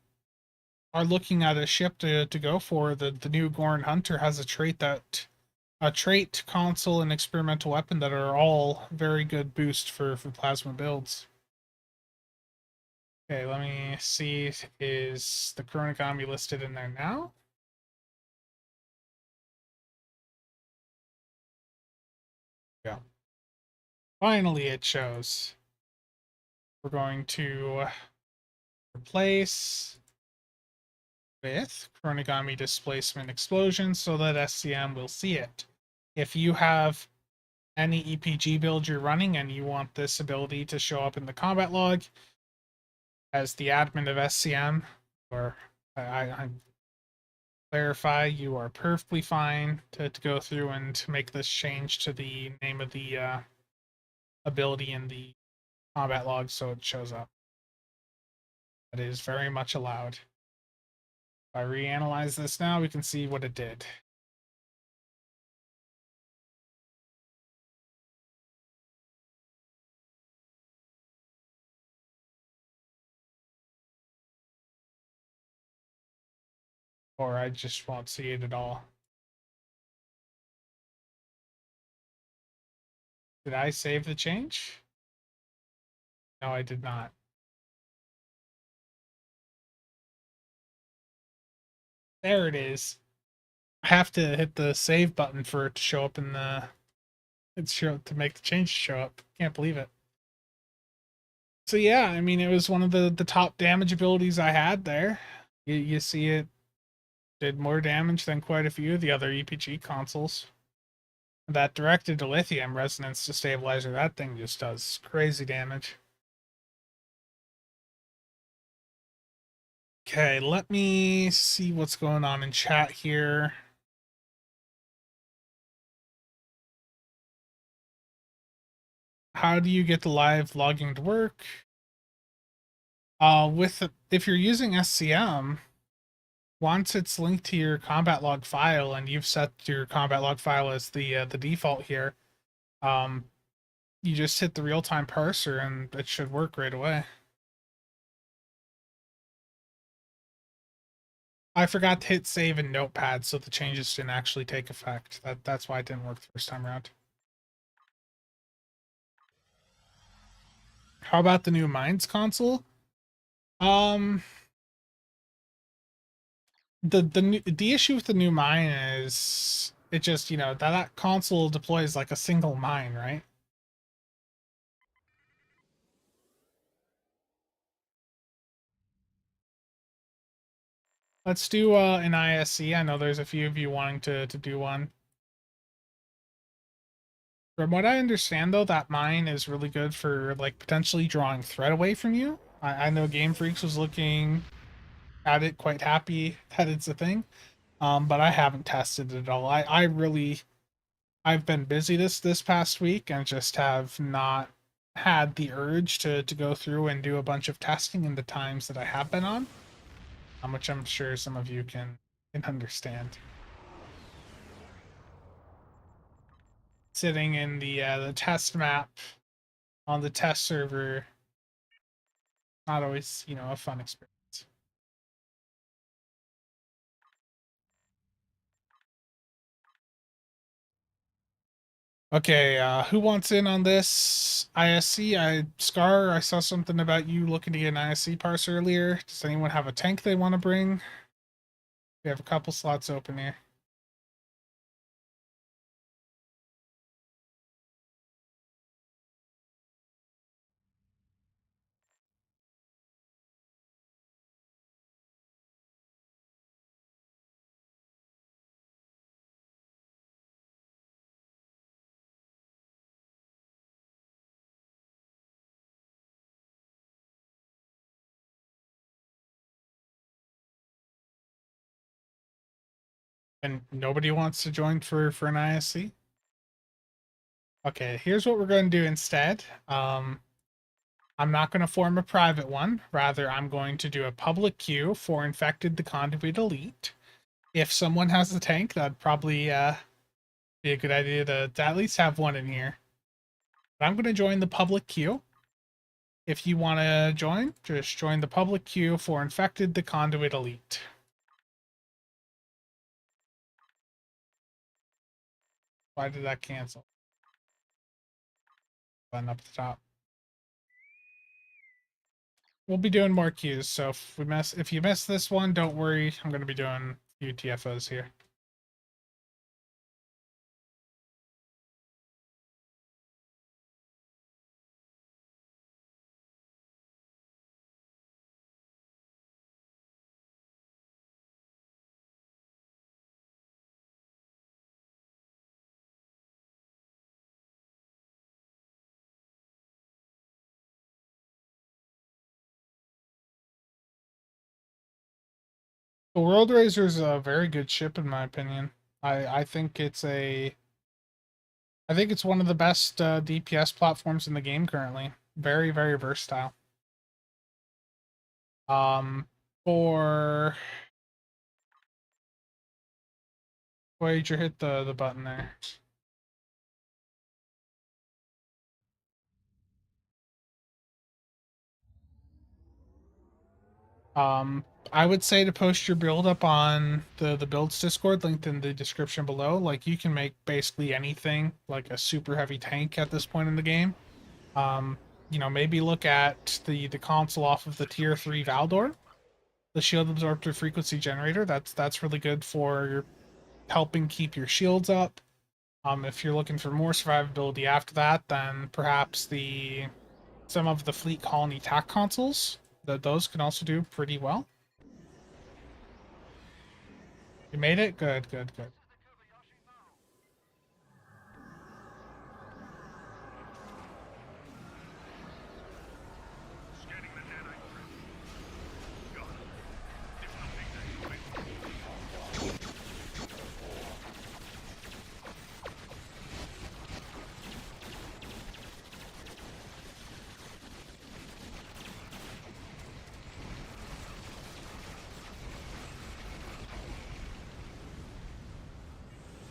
are looking at a ship to go for, the new Gorn Hunter has a trait, console, and experimental weapon that are all very good boost for plasma builds. Okay, let me see. Is the Chronogami listed in there now? Yeah. Finally, it shows. We're going to replace with Chronogami Displacement Explosion so that SCM will see it. If you have any EPG build you're running and you want this ability to show up in the combat log, as the admin of SCM, or I clarify, you are perfectly fine to go through and make this change to the name of the ability in the combat log so it shows up. That is very much allowed. If I reanalyze this now, we can see what it did. Or I just won't see it at all. Did I save the change? No, I did not. There it is. I have to hit the save button for it to show up in the to make the change show up. Can't believe it. So yeah, I mean, it was one of the top damage abilities I had there. You see it did more damage than quite a few of the other EPG consoles. That directed to lithium resonance destabilizer, that thing just does crazy damage. Okay, let me see what's going on in chat here. How do you get the live logging to work? If you're using SCM, once it's linked to your combat log file and you've set your combat log file as the default here, um, you just hit the real-time parser and it should work right away. I forgot to hit save in Notepad, so the changes didn't actually take effect. That's why it didn't work the first time around. How about the new Minds console? Um, the issue with the new mine is it just, you know, that console deploys like a single mine, right? Let's do an ISC. I know there's a few of you wanting to do one. From what I understand, though, that mine is really good for like potentially drawing threat away from you. I know Game Freaks was looking at it quite happy that it's a thing, but I haven't tested it at all. I've been busy this past week and just have not had the urge to go through and do a bunch of testing in the times that I have been on, which I'm sure some of you can understand. Sitting in the test map on the test server, not always, you know, a fun experience. Okay, who wants in on this ISC? Scar, I saw something about you looking to get an ISC parser earlier. Does anyone have a tank they want to bring? We have a couple slots open here. And nobody wants to join for an ISC? Okay, here's what we're going to do instead. I'm not going to form a private one. Rather, I'm going to do a public queue for Infected the Conduit Elite. If someone has the tank, that'd probably be a good idea to at least have one in here. But I'm going to join the public queue. If you want to join, just join the public queue for Infected the Conduit Elite. Why did that cancel? Button up the top. We'll be doing more queues, so if you miss this one, don't worry. I'm going to be doing a few TFOs here. The World Razor is a very good ship in my opinion. I think it's one of the best DPS platforms in the game currently. Very, very versatile. For Voyager, hit the button there. I would say to post your build up on the builds Discord linked in the description below. Like you can make basically anything like a super heavy tank at this point in the game. You know, maybe look at the console off of the tier 3 Valdor, the shield absorptive frequency generator. That's really good for helping keep your shields up. If you're looking for more survivability after that, then perhaps some of the fleet colony tac consoles, those can also do pretty well. You made it? Good, good, good.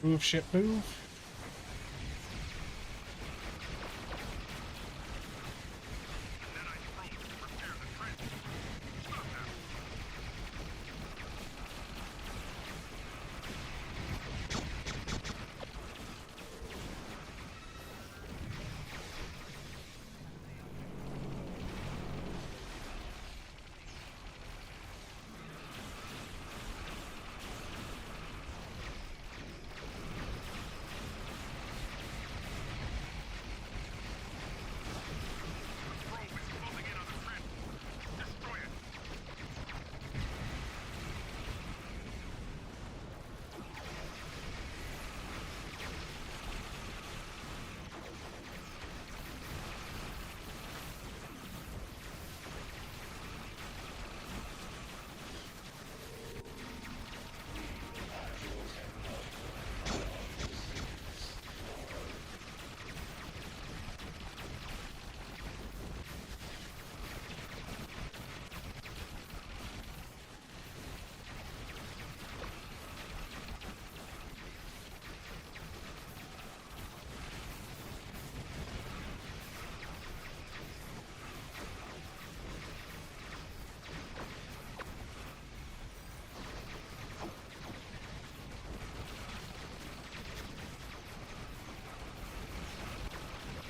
Move, ship, move.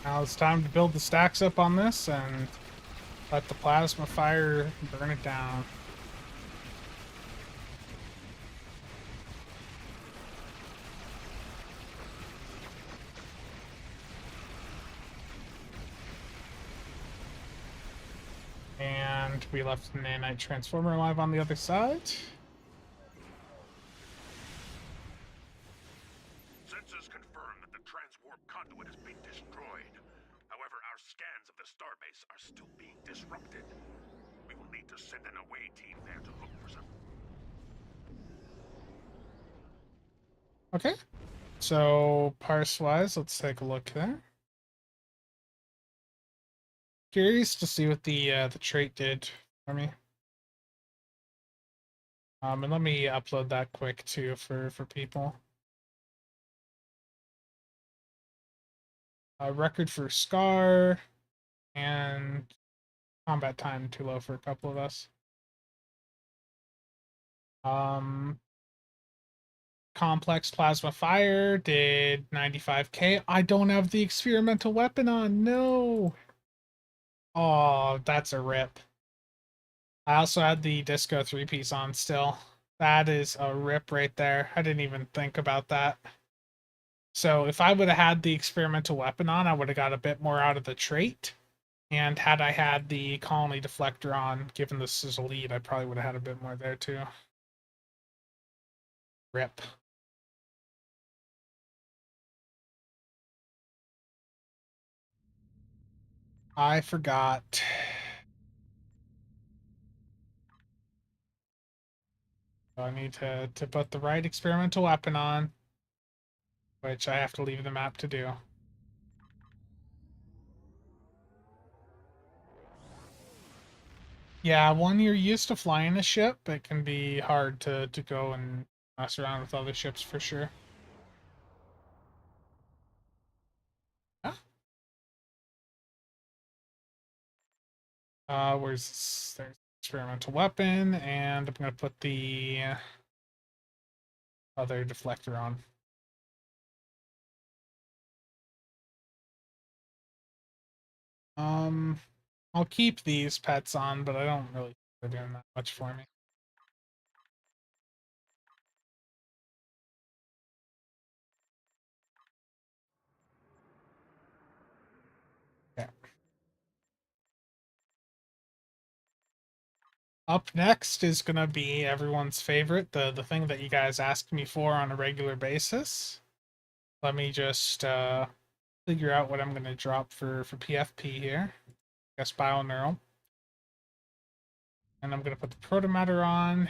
Now it's time to build the stacks up on this and let the plasma fire burn it down. And we left the nanite transformer alive on the other side. Sensors confirm that the transwarp conduit has been destroyed. However, our scans of the starbase are still being disrupted. We will need to send an away team there to look for some. Okay. So parse-wise, let's take a look there. Curious to see what the trait did for me. And let me upload that quick too for people. Record for Scar and combat time too low for a couple of us. Complex plasma fire did 95k. I don't have the experimental weapon on. No. Oh, that's a rip. I also had the disco 3-piece on still. That is a rip right there. I didn't even think about that. So if I would have had the experimental weapon on, I would have got a bit more out of the trait. And had I had the colony deflector on, given this is a lead, I probably would have had a bit more there too. Rip. I forgot. So I need to put the right experimental weapon on, which I have to leave the map to do. Yeah, when you're used to flying a ship, it can be hard to go and mess around with other ships for sure. Yeah. Where's this? There's experimental weapon, and I'm gonna put the other deflector on. I'll keep these pets on, but I don't really think they're doing that much for me. Okay. Up next is gonna be everyone's favorite, the thing that you guys ask me for on a regular basis. Let me just figure out what I'm gonna drop for PFP here. I guess Bioneural. And I'm gonna put the Protomatter on.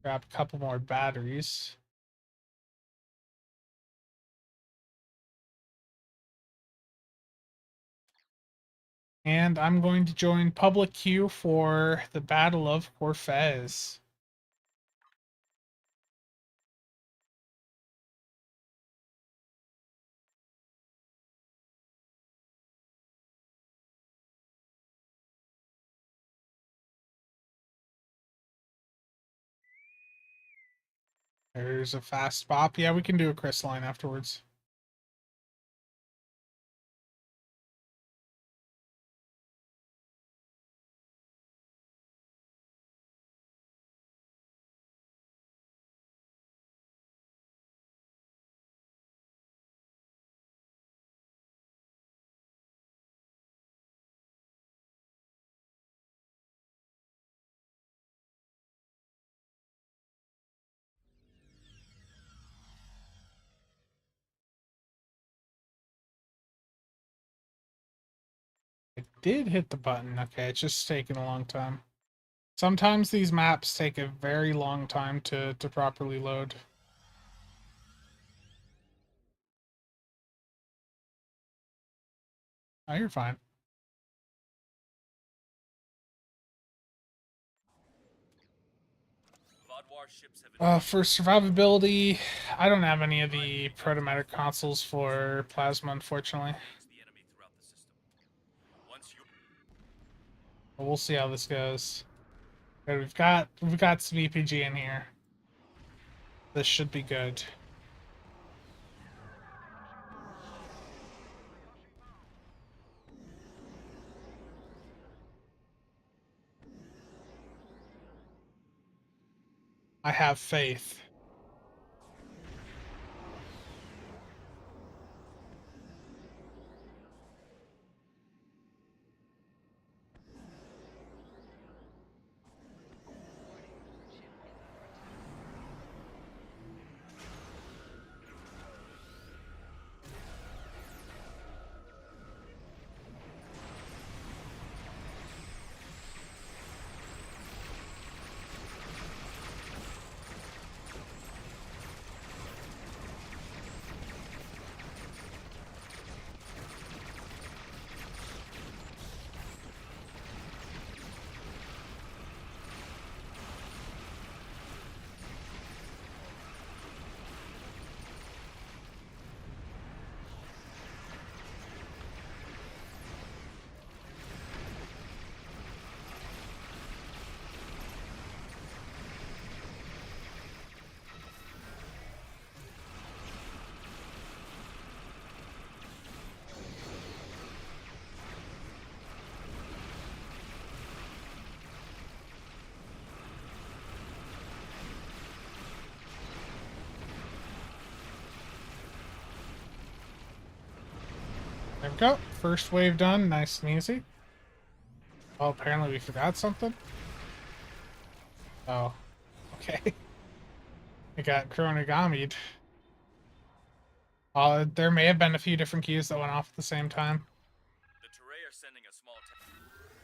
Grab a couple more batteries. And I'm going to join public queue for the Battle of Fez. There's a fast bop. Yeah, we can do a crystalline afterwards. I did hit the button. Okay, it's just taking a long time. Sometimes these maps take a very long time to properly load. Oh, you're fine. For survivability, I don't have any of the protomatter consoles for plasma, unfortunately. But we'll see how this goes. Okay, we've got some EPG in here. This should be good. I have faith. There we go. First wave done. Nice and easy. Oh, apparently we forgot something. Oh, okay. It got Chronogami'd. There may have been a few different keys that went off at the same time. The Teray are sending a small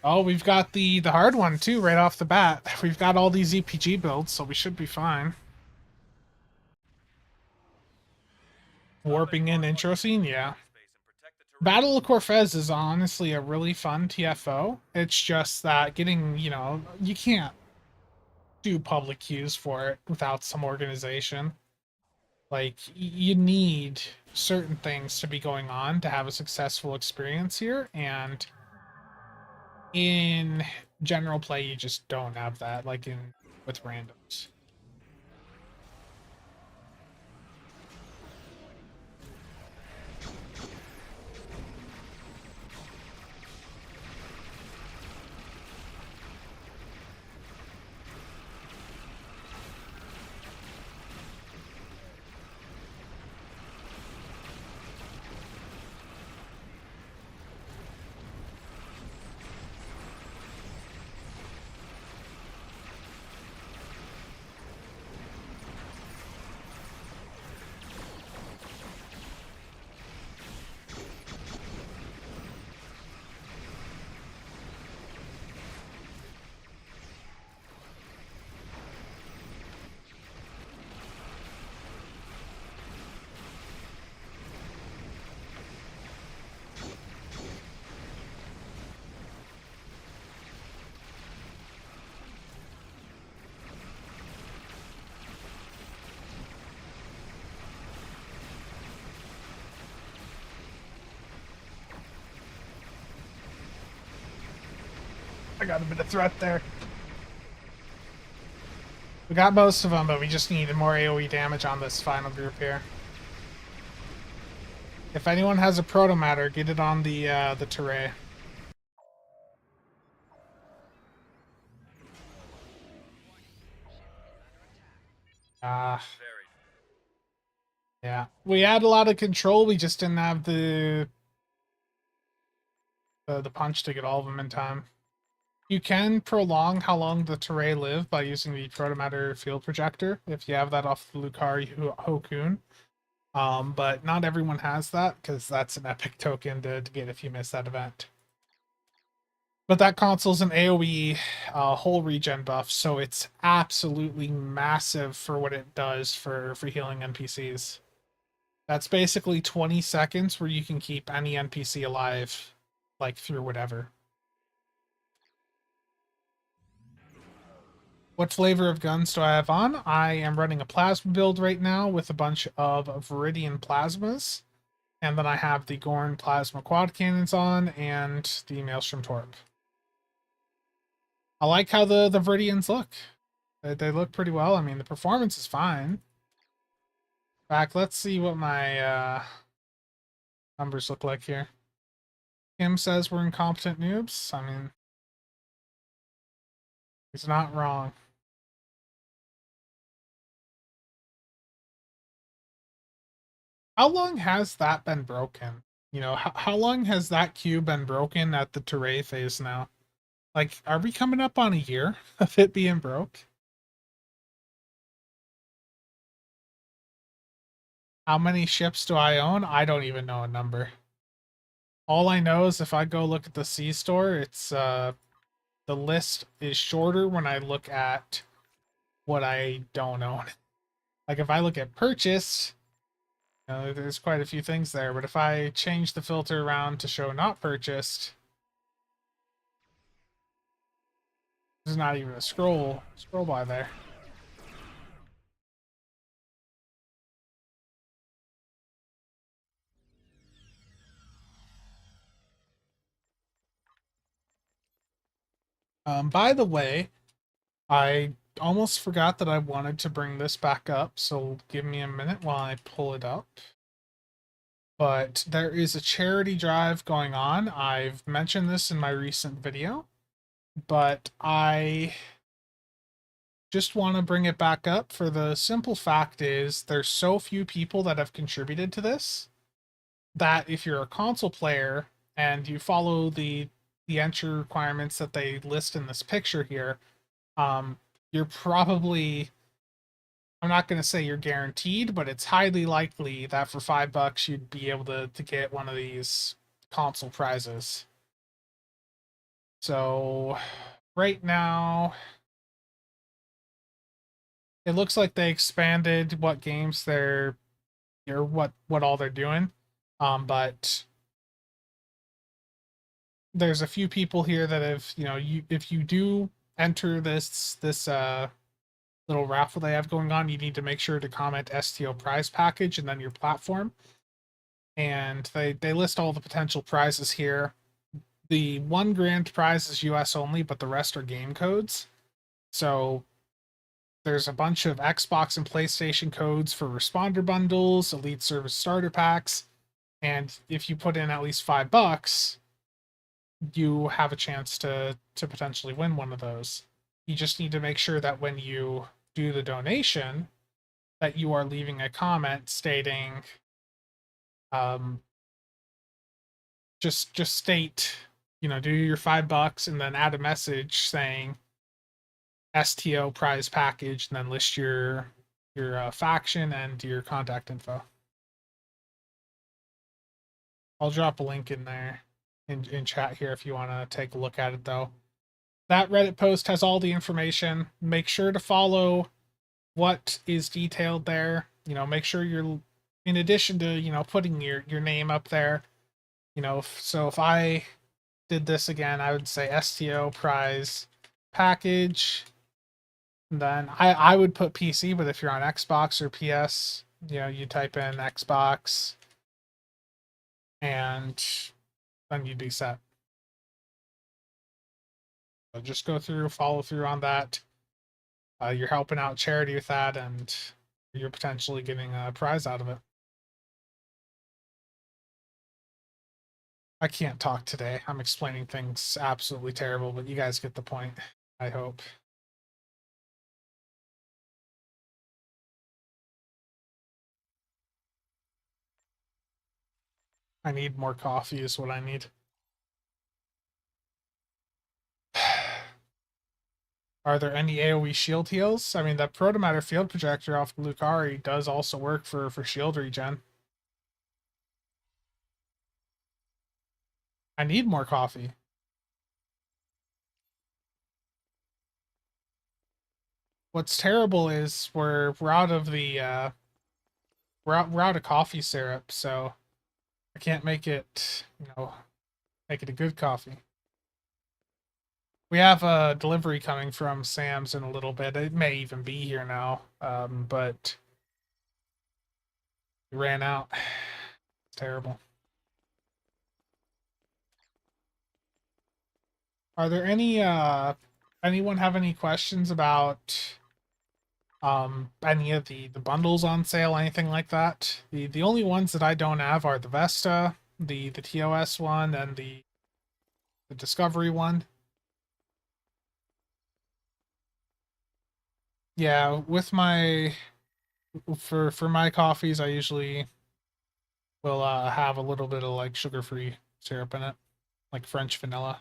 Oh, we've got the hard one too right off the bat. We've got all these EPG builds, so we should be fine. Warping in intro scene, yeah. Battle of Corfez is honestly a really fun TFO. It's just that getting, you can't do public queues for it without some organization. Like, you need certain things to be going on to have a successful experience here, and in general play, you just don't have that, like with randoms. I got a bit of threat there. We got most of them, but we just needed more AoE damage on this final group here. If anyone has a protomatter, get it on the Teray. Yeah. We had a lot of control, we just didn't have the punch to get all of them in time. You can prolong how long the Teray live by using the Protomatter Field Projector, if you have that off the Lucario Hokun. But not everyone has that, because that's an epic token to get if you miss that event. But that console's an AoE whole regen buff, so it's absolutely massive for what it does for healing NPCs. That's basically 20 seconds where you can keep any NPC alive, like, through whatever. What flavor of guns do I have on? I am running a plasma build right now with a bunch of Viridian plasmas. And then I have the Gorn plasma quad cannons on and the Maelstrom Torp. I like how the Viridians look. They look pretty well. I mean, the performance is fine. In fact, let's see what my numbers look like here. Kim says we're incompetent noobs. I mean, he's not wrong. How long has that been broken? How long has that queue been broken at the Teray phase now? Like, are we coming up on a year of it being broke? How many ships do I own? I don't even know a number. All I know is if I go look at the C store, it's the list is shorter when I look at what I don't own. Like if I look at purchase, there's quite a few things there, but if I change the filter around to show not purchased, there's not even a scroll by there. By the way, I almost forgot that I wanted to bring this back up, so give me a minute while I pull it up. But there is a charity drive going on. I've mentioned this in my recent video, but I just want to bring it back up for the simple fact is there's so few people that have contributed to this that if you're a console player and you follow the entry requirements that they list in this picture here, you're probably, I'm not going to say you're guaranteed, but it's highly likely that for $5 you'd be able to get one of these console prizes. So right now, it looks like they expanded what games they're, or what all they're doing. But there's a few people here that have, you, if you do enter this little raffle they have going on, you need to make sure to comment STO prize package and then your platform. And they list all the potential prizes here. The one grand prize is US only, but the rest are game codes. So there's a bunch of Xbox and PlayStation codes for responder bundles, elite service starter packs, and if you put in at least $5, you have a chance to potentially win one of those. You just need to make sure that when you do the donation, that you are leaving a comment stating, just state, do your $5 and then add a message saying STO prize package, and then list your faction and your contact info. I'll drop a link in there in chat here if you want to take a look at it, though. That Reddit post has all the information. Make sure to follow what is detailed there. Make sure you're, in addition to, putting your name up there, so if I did this again, I would say STO prize package. And then I would put PC, but if you're on Xbox or PS, you type in Xbox and then you'd be set. So just go through, follow through on that. You're helping out charity with that, and you're potentially getting a prize out of it. I can't talk today. I'm explaining things absolutely terrible, but you guys get the point, I hope. I need more coffee is what I need. Are there any AoE shield heals? I mean, that Protomatter field projector off Lucari does also work for shield regen. I need more coffee. What's terrible is we're out of the we're out of coffee syrup, so I can't make it, make it a good coffee. We have a delivery coming from Sam's in a little bit. It may even be here now, but we ran out. It's terrible. Are there any anyone have any questions about any of the bundles on sale, anything like that? The only ones that I don't have are the Vesta, the TOS one, and the Discovery one. Yeah, with my for my coffees, I usually will have a little bit of like sugar-free syrup in it, like French vanilla.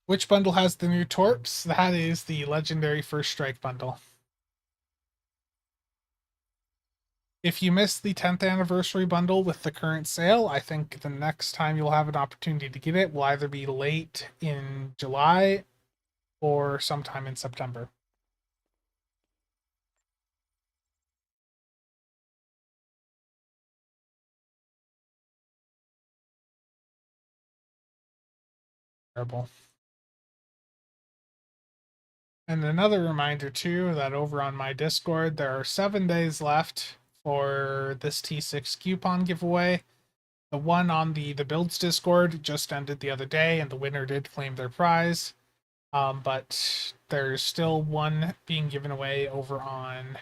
Which bundle has the new torps? That is the legendary First Strike bundle. If you missed the 10th anniversary bundle with the current sale, I think the next time you'll have an opportunity to get it will either be late in July or sometime in September. Terrible. And another reminder too that over on my Discord, there are 7 days left for this T6 coupon giveaway. The one on the builds Discord just ended the other day, and the winner did claim their prize. But there's still one being given away over on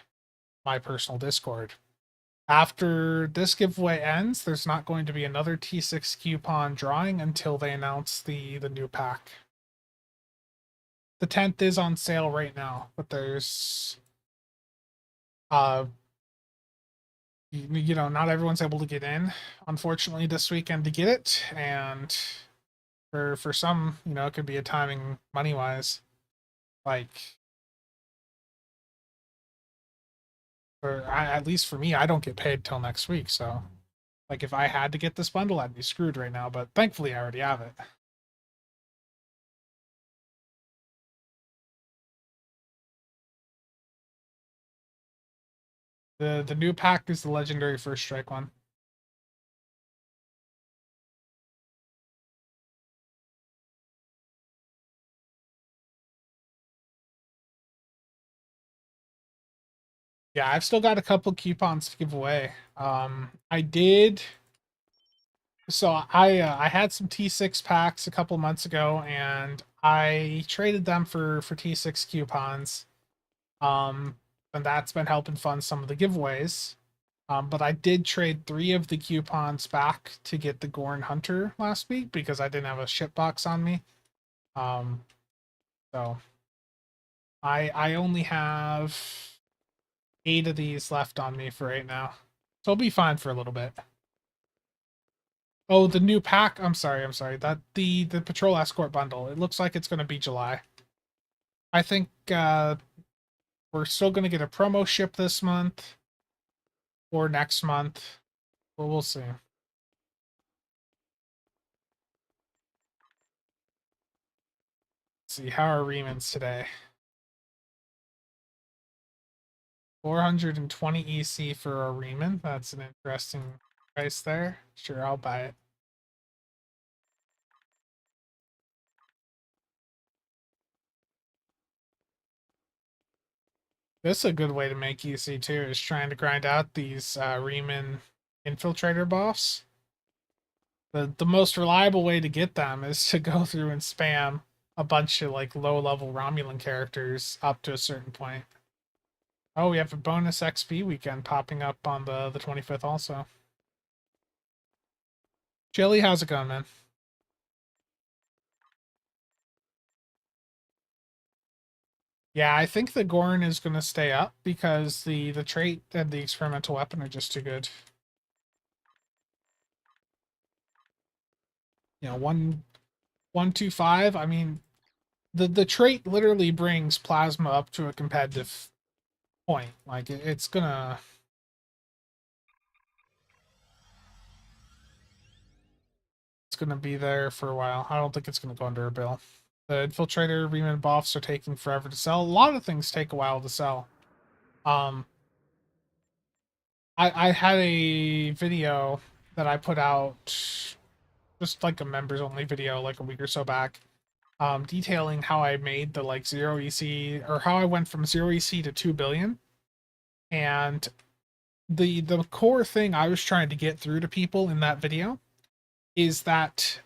my personal Discord. After this giveaway ends, there's not going to be another T6 coupon drawing until they announce the new pack. the 10th is on sale right now, but there's uh you know, not everyone's able to get in, unfortunately, this weekend to get it, and for some, you know, it could be a timing money wise. Like, at least for me, I don't get paid till next week, so like if I had to get this bundle, I'd be screwed right now. But thankfully, I already have it. The new pack is the legendary first strike one. Yeah, I've still got a couple coupons to give away. I did. So I had some T6 packs a couple months ago, and I traded them for T6 coupons. Um, and that's been helping fund some of the giveaways. But I did trade 3 of the coupons back to get the Gorn Hunter last week because I didn't have a ship box on me. So I only have 8 of these left on me for right now. So I'll be fine for a little bit. Oh, the new pack. I'm sorry. That the patrol escort bundle. It looks like it's going to be July. I think we're still going to get a promo ship this month or next month. Well, we'll see. Let's see, how are remans today? 420 EC for a reman. That's an interesting price there. Sure, I'll buy it. This is a good way to make EC too, is trying to grind out these reman infiltrator boss. The most reliable way to get them is to go through and spam a bunch of like low level Romulan characters up to a certain point. Oh, we have a bonus XP weekend popping up on the 25th also. Chili, how's it going, man? Yeah, I think the Gorn is going to stay up because the trait and the experimental weapon are just too good. You know, 125. I mean, the trait literally brings plasma up to a competitive point. Like it's gonna be there for a while. I don't think it's gonna go under a bill. The infiltrator reman buffs are taking forever to sell. A lot of things take a while to sell. Um, I had a video that I put out, just like a members only video, like a week or so back, detailing how I made the like 0 EC, or how I went from 0 EC to 2 billion. And the core thing I was trying to get through to people in that video is that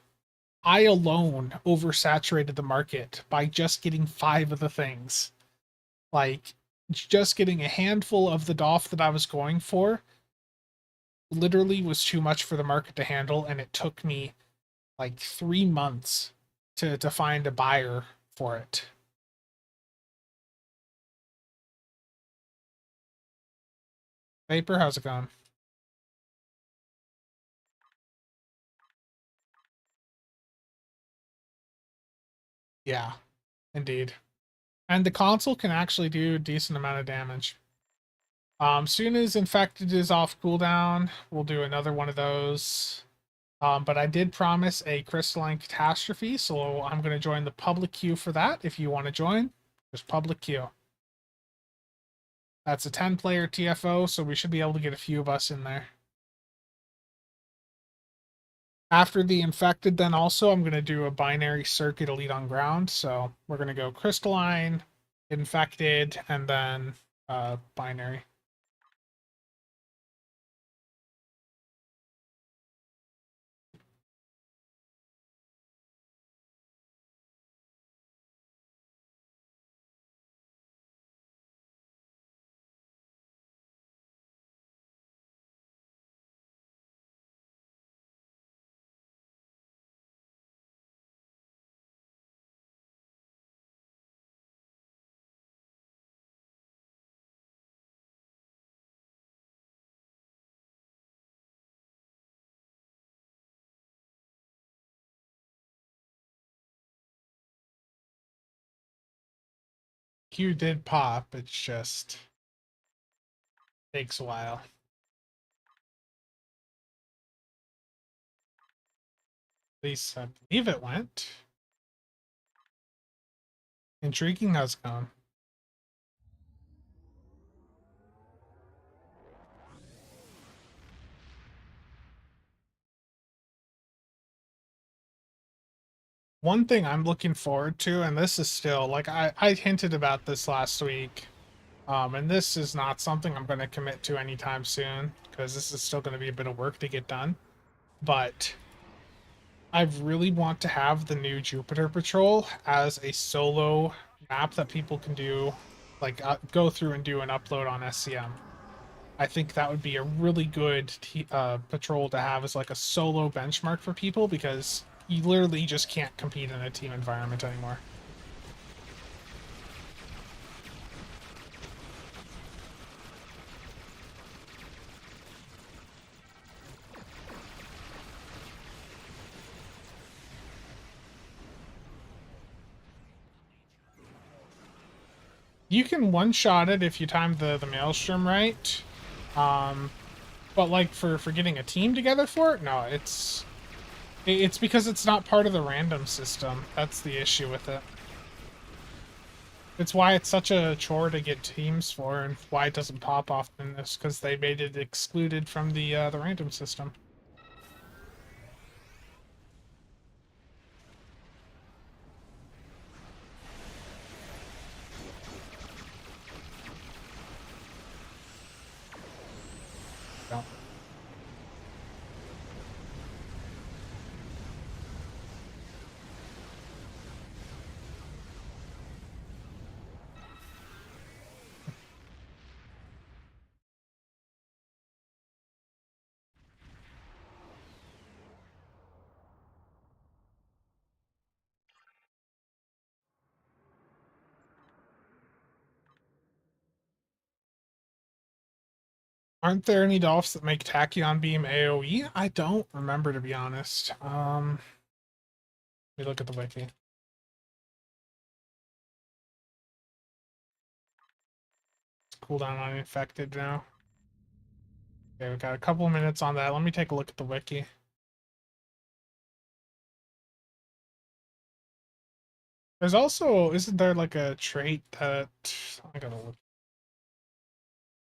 I alone oversaturated the market by just getting 5 of the things. Like, just getting a handful of the DOF that I was going for literally was too much for the market to handle, and it took me like 3 months to find a buyer for it. Vapor, how's it going? Yeah, indeed. And the console can actually do a decent amount of damage. Soon as Infected is off cooldown, we'll do another one of those. But I did promise a Crystalline Catastrophe, so I'm going to join the public queue for that. If you want to join, there's public queue. That's a 10-player TFO, so we should be able to get a few of us in there. After the Infected, then also, I'm going to do a binary circuit elite on ground. So we're going to go Crystalline, Infected, and then binary. queue did pop. It's just takes a while. At least I believe it went. Intriguing how's it going. One thing I'm looking forward to, and this is still like I hinted about this last week, and this is not something I'm going to commit to anytime soon because this is still going to be a bit of work to get done. But I really want to have the new Jupiter Patrol as a solo map that people can do, like go through and do an upload on SCM. I think that would be a really good patrol to have as like a solo benchmark for people because you literally just can't compete in a team environment anymore. You can one-shot it if you time the Maelstrom right. But like for getting a team together for it, no, it's because it's not part of the random system. That's the issue with it. It's why it's such a chore to get teams for, and why it doesn't pop often. Is because they made it excluded from the random system. No. Aren't there any dolphs that make Tachyon Beam AoE? I don't remember, to be honest. Let me look at the wiki. Cooldown on infected now. Okay, we got a couple of minutes on that. Let me take a look at the wiki. There's also, isn't there like a trait that I gotta look.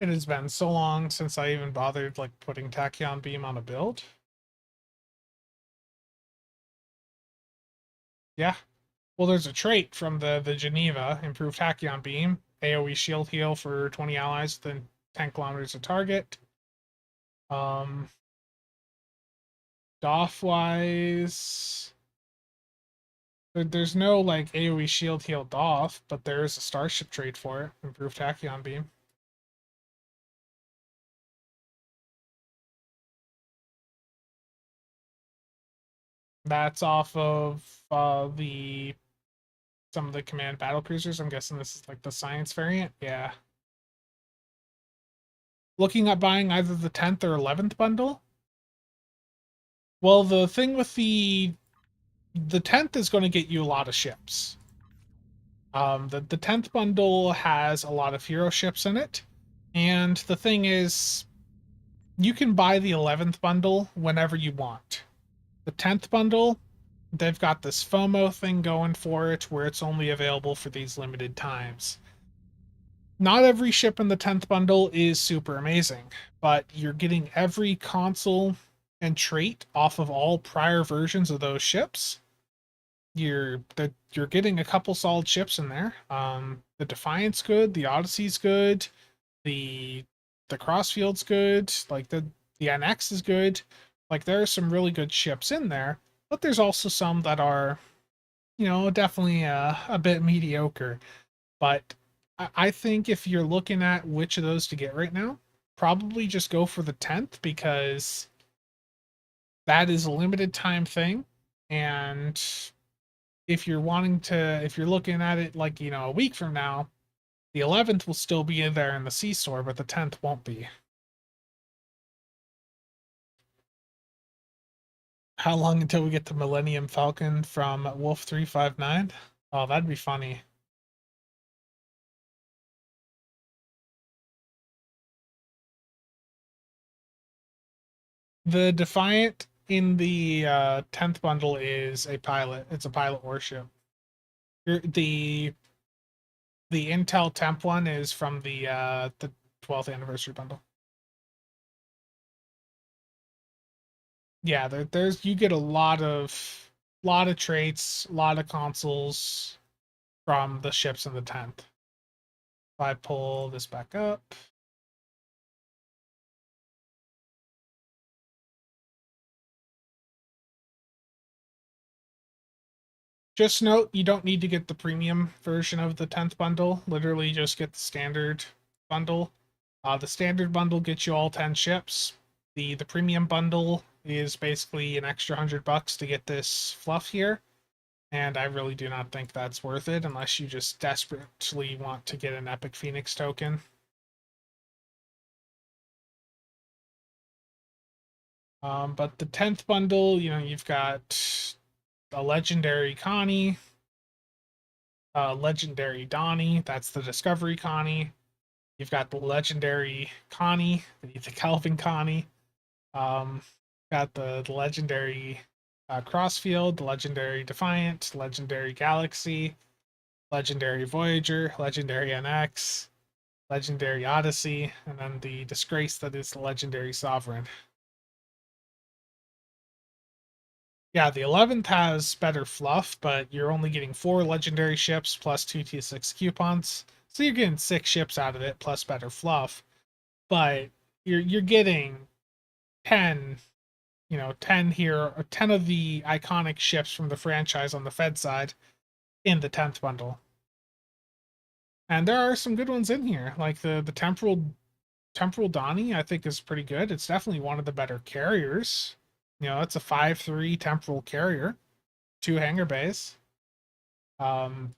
It has been so long since I even bothered like putting Tachyon Beam on a build. Yeah. Well, there's a trait from the Geneva, improved Tachyon Beam, AoE shield heal for 20 allies within 10 kilometers of target. Doff wise, there's no like AoE shield heal Doff, but there is a starship trait for it, improved Tachyon Beam. That's off of the some of the command battle cruisers. I'm guessing this is like the science variant. Yeah. Looking at buying either the 10th or 11th bundle. Well, the thing with the 10th is going to get you a lot of ships. The 10th bundle has a lot of hero ships in it. And the thing is, you can buy the 11th bundle whenever you want. The 10th bundle, they've got this FOMO thing going for it where it's only available for these limited times. Not every ship in the 10th bundle is super amazing, but you're getting every console and trait off of all prior versions of those ships. You're getting a couple solid ships in there. The Defiant's good, the Odyssey's good, the Crossfield's good, like the NX is good. Like there are some really good ships in there, but there's also some that are, definitely a bit mediocre. But I think if you're looking at which of those to get right now, probably just go for the 10th because that is a limited time thing. And if you're looking at it like, a week from now, the 11th will still be in there in the C store, but the 10th won't be. How long until we get the Millennium Falcon from Wolf 359? Oh, that'd be funny. The Defiant in the 10th bundle is a pilot. It's a pilot warship. The Intel Temp one is from the 12th anniversary bundle. Yeah, there's you get a lot of traits, a lot of consoles from the ships in the 10th. If I pull this back up. Just note, you don't need to get the premium version of the 10th bundle. Literally just get the standard bundle. The standard bundle gets you all 10 ships. The premium bundle is basically an extra $100 to get this fluff here. And I really do not think that's worth it unless you just desperately want to get an Epic Phoenix token. But the 10th bundle, you've got a legendary Connie, legendary Donnie, that's the Discovery Connie. You've got the legendary Connie, the Calvin Connie. Got the legendary Crossfield, the legendary Defiant, legendary Galaxy, legendary Voyager, legendary NX, legendary Odyssey, and then the disgrace that is the legendary Sovereign. Yeah, the 11th has better fluff, but you're only getting 4 legendary ships plus 2 T6 coupons. So you're getting 6 ships out of it plus better fluff. But you're getting 10, 10 here, or 10 of the iconic ships from the franchise on the Fed side in the 10th bundle. And there are some good ones in here, like the Temporal Donnie, I think is pretty good. It's definitely one of the better carriers. It's a 5/3 temporal carrier, 2 hangar bays. The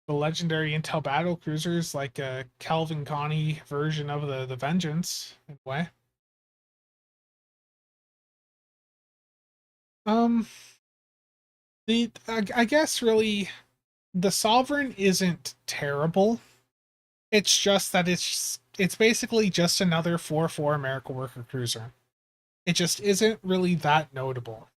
legendary Intel battle cruisers, like a Calvin Connie version of the Vengeance, in a way. Um, I guess really the Sovereign isn't terrible. It's just that it's basically just another 4/4 American worker cruiser. It just isn't really that notable.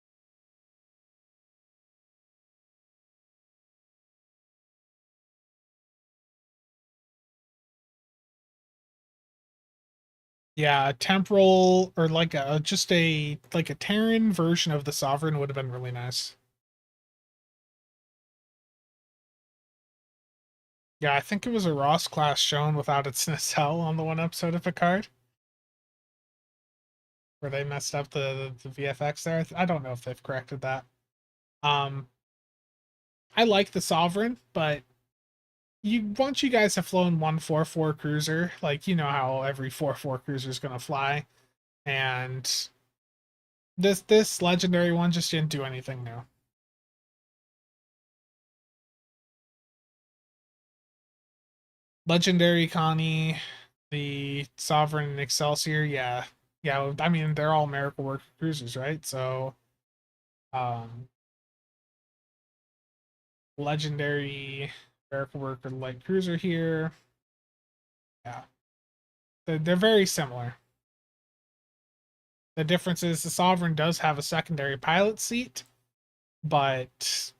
Yeah, a temporal or like a just a like a Terran version of the Sovereign would have been really nice. Yeah, I think it was a Ross class shown without its nacelle on the one episode of Picard, where they messed up the VFX there. I don't know if they've corrected that. Um, I like the Sovereign, but once you guys have flown one 4/4 cruiser, like you know how every 4/4 cruiser is gonna fly, and this legendary one just didn't do anything new. Legendary Connie, the Sovereign and Excelsior, yeah. I mean, they're all Miracle Worker cruisers, right? So, um, legendary Miracle Worker light cruiser here. Yeah, they're very similar. The difference is the Sovereign does have a secondary pilot seat, but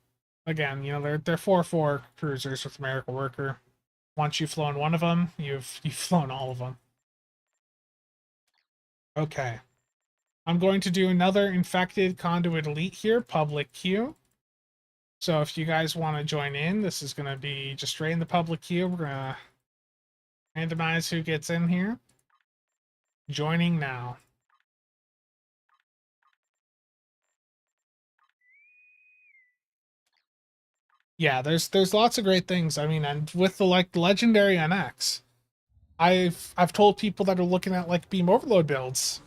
again, they're 4/4 cruisers with Miracle Worker. Once you've flown one of them, you've flown all of them. Okay. I'm going to do another Infected Conduit Elite here, public queue. So if you guys want to join in, this is going to be just straight in the public queue. We're going to randomize who gets in here. Joining now. Yeah, there's lots of great things. I mean, and with the legendary NX, I've told people that are looking at like beam overload builds,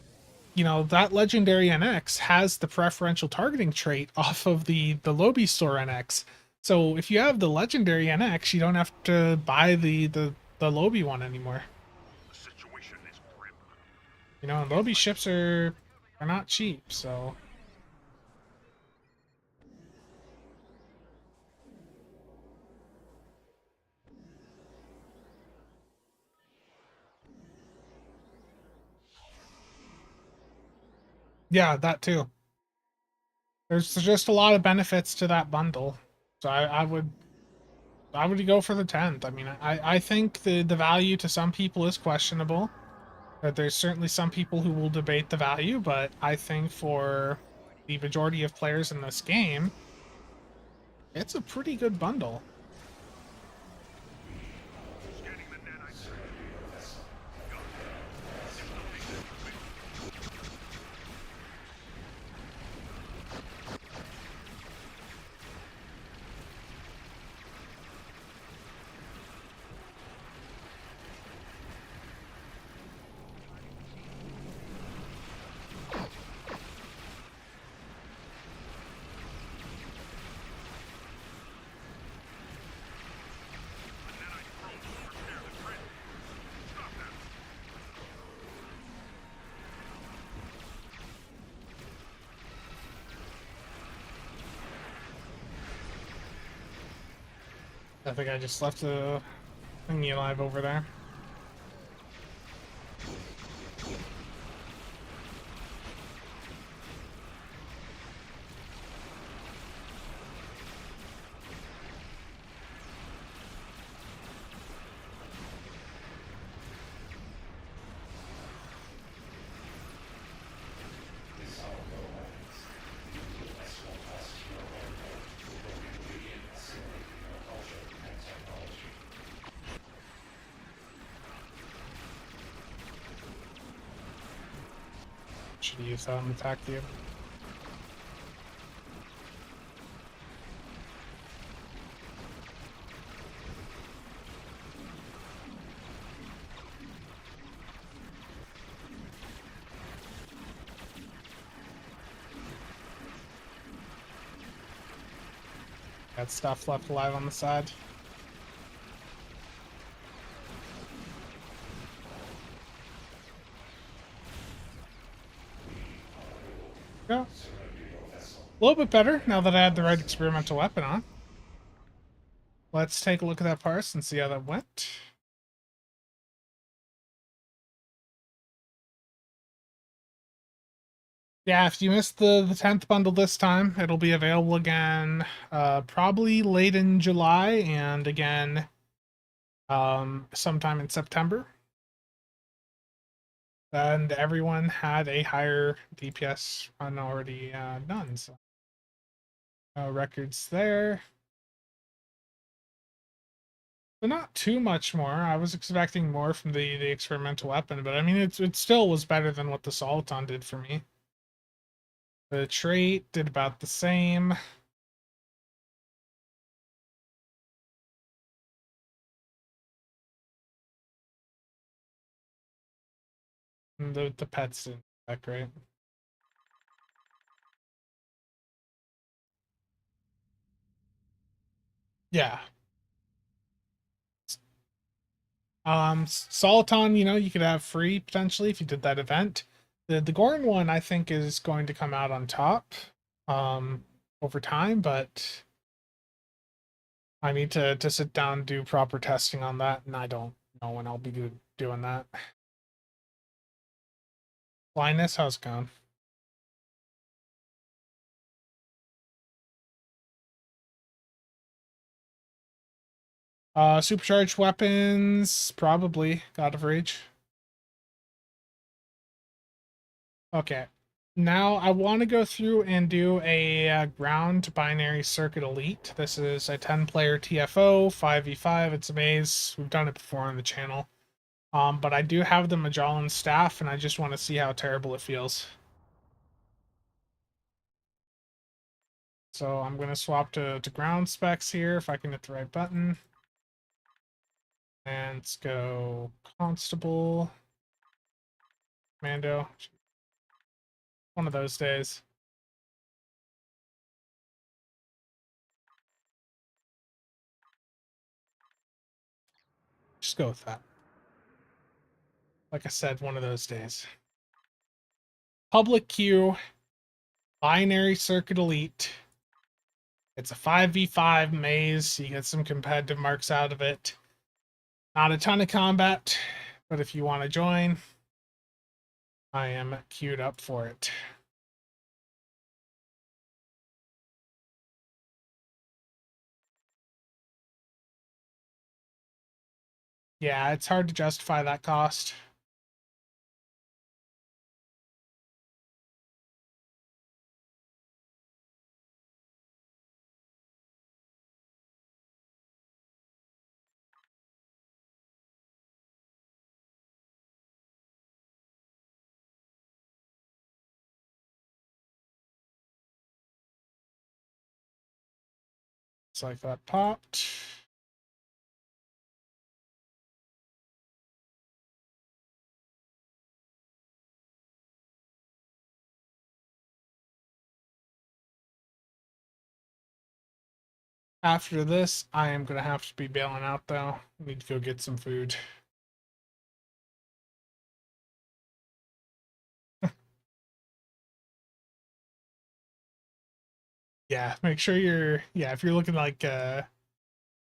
that legendary NX has the preferential targeting trait off of the Lobby store NX. So if you have the legendary NX, you don't have to buy the Lobby one anymore. The situation is grim. And Lobby ships are not cheap, so Yeah, that too. There's just a lot of benefits to that bundle. So I would go for the 10th. I mean, I think the value to some people is questionable. But there's certainly some people who will debate the value, but I think for the majority of players in this game, it's a pretty good bundle. Scanning the nanite trail. I think I just left a thingy alive over there. Should use that and attack you. Got stuff left alive on the side. Go. A little bit better now that I had the right experimental weapon on. Let's take a look at that parse and see how that went. Yeah, if you missed the 10th bundle this time, it'll be available again probably late in July and again sometime in September. And everyone had a higher DPS run already done, so records there. But not too much more. I was expecting more from the experimental weapon, but I mean it still was better than what the Soliton did for me. The trait did about the same. And the pets didn't that great. Yeah. Soliton, you could have free potentially if you did that event. The Gorn one I think is going to come out on top over time, but I need to sit down and do proper testing on that, and I don't know when I'll be doing that. Linus, how's it going? Supercharged weapons, probably God of Rage. Okay. Now I want to go through and do a ground binary circuit elite. This is a 10-player TFO, 5v5. It's a maze. We've done it before on the channel. But I do have the Magellan staff, and I just want to see how terrible it feels. So I'm going to swap to ground specs here, if I can hit the right button. And let's go Constable. Commando. One of those days. Just go with that. Like I said, one of those days. Public queue. Binary circuit elite. It's a 5v5 maze. You get some competitive marks out of it. Not a ton of combat, but if you want to join, I am queued up for it. Yeah, it's hard to justify that cost. It's like that popped. After this, I am going to have to be bailing out, though. I need to go get some food. Yeah, make sure you're... Yeah, if you're looking like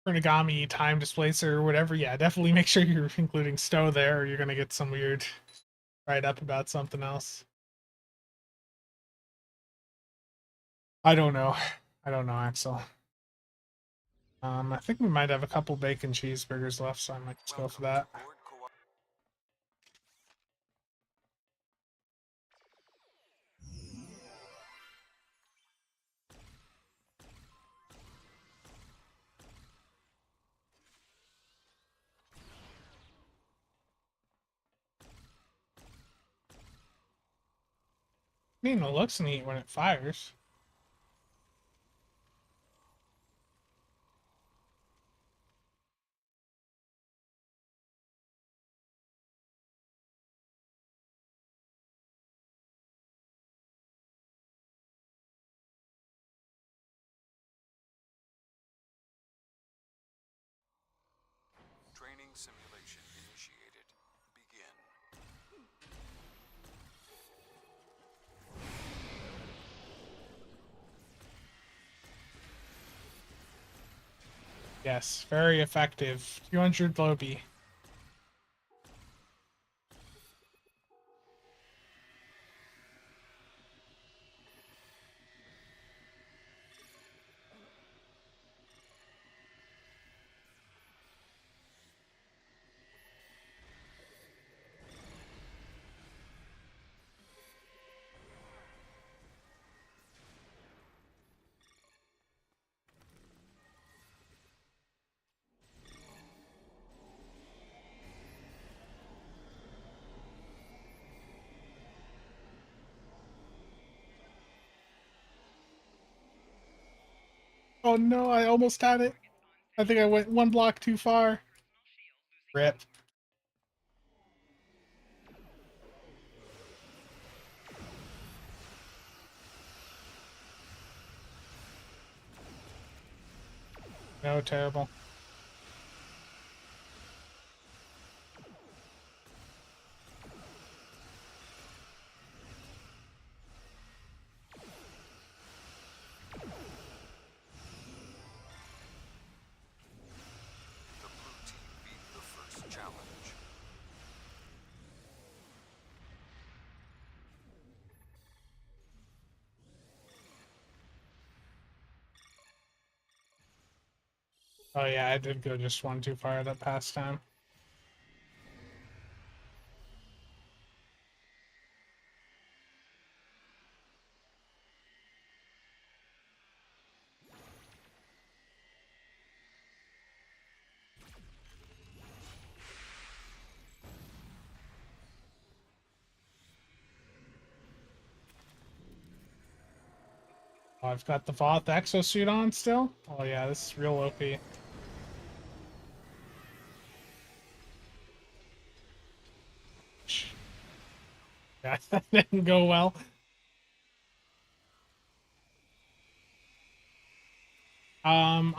Origami time displacer or whatever, yeah, definitely make sure you're including Stowe there, or you're going to get some weird write-up about something else. I don't know. I don't know, Axel. I think we might have a couple bacon cheeseburgers left, so I might just go for that. I mean, it looks neat when it fires. Training simulation initiated. Begin. Yes, very effective. 200 Lobby. Oh no, I almost had it. I think I went one block too far. Rip. No, terrible. The blue team beat the first challenge. Oh yeah, I did go just one too far that past time. Oh, I've got the Voth exosuit on still? Oh yeah, this is real OP. Yeah, that didn't go well.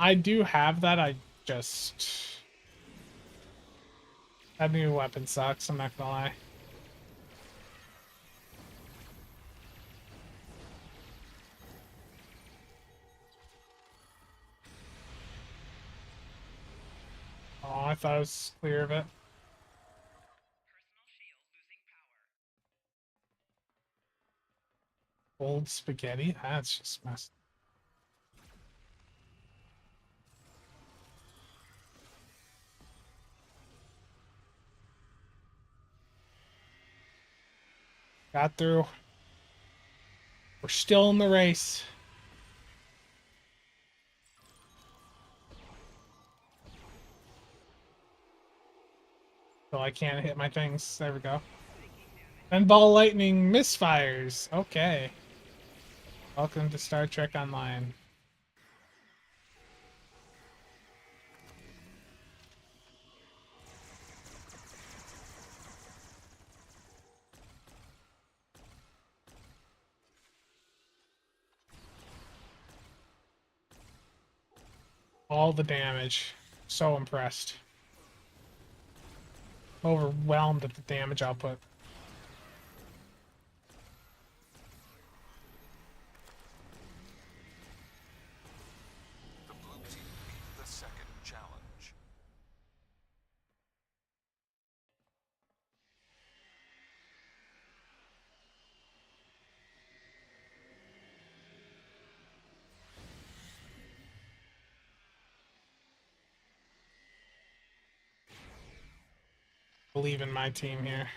I do have that, I just... That new weapon sucks, I'm not gonna lie. Oh, I thought I was clear of it. Old spaghetti? That's just messed. Got through. We're still in the race. So I can't hit my things. There we go. And ball lightning misfires. Okay. Welcome to Star Trek Online. All the damage. So impressed. Overwhelmed at the damage output. The blue team beat the second challenge. Believe in my team here.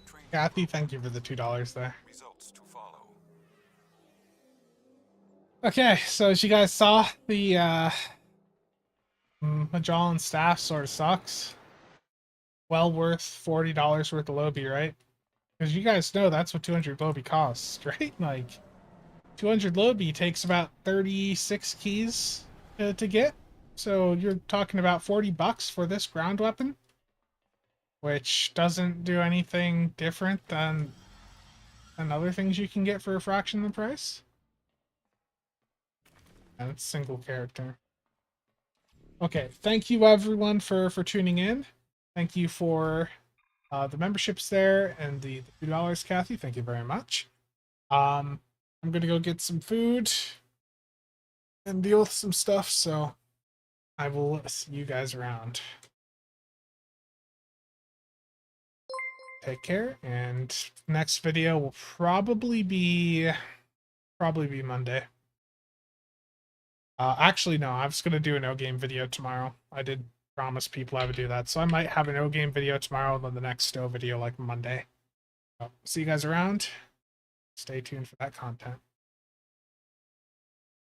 Training Kathy, thank you for the $2 there. results to follow. Okay, so as you guys saw, the Magellan staff sort of sucks. Well worth $40 worth of Lobby, right? Because you guys know that's what 200 Lobby costs, right? Like, 200 Lobby takes about 36 keys to get. So you're talking about $40 for this ground weapon, which doesn't do anything different than other things you can get for a fraction of the price. And it's single character. Okay, thank you everyone for tuning in. Thank you for the memberships there and the $2, Kathy. Thank you very much. I'm gonna go get some food and deal with some stuff, so I will see you guys around. Take care, and next video will probably be Monday. Actually, no, I was gonna do an O-game video tomorrow. I did promise people I would do that, so I might have an O-game video tomorrow, and then the next O video like Monday. So, see you guys around. Stay tuned for that content.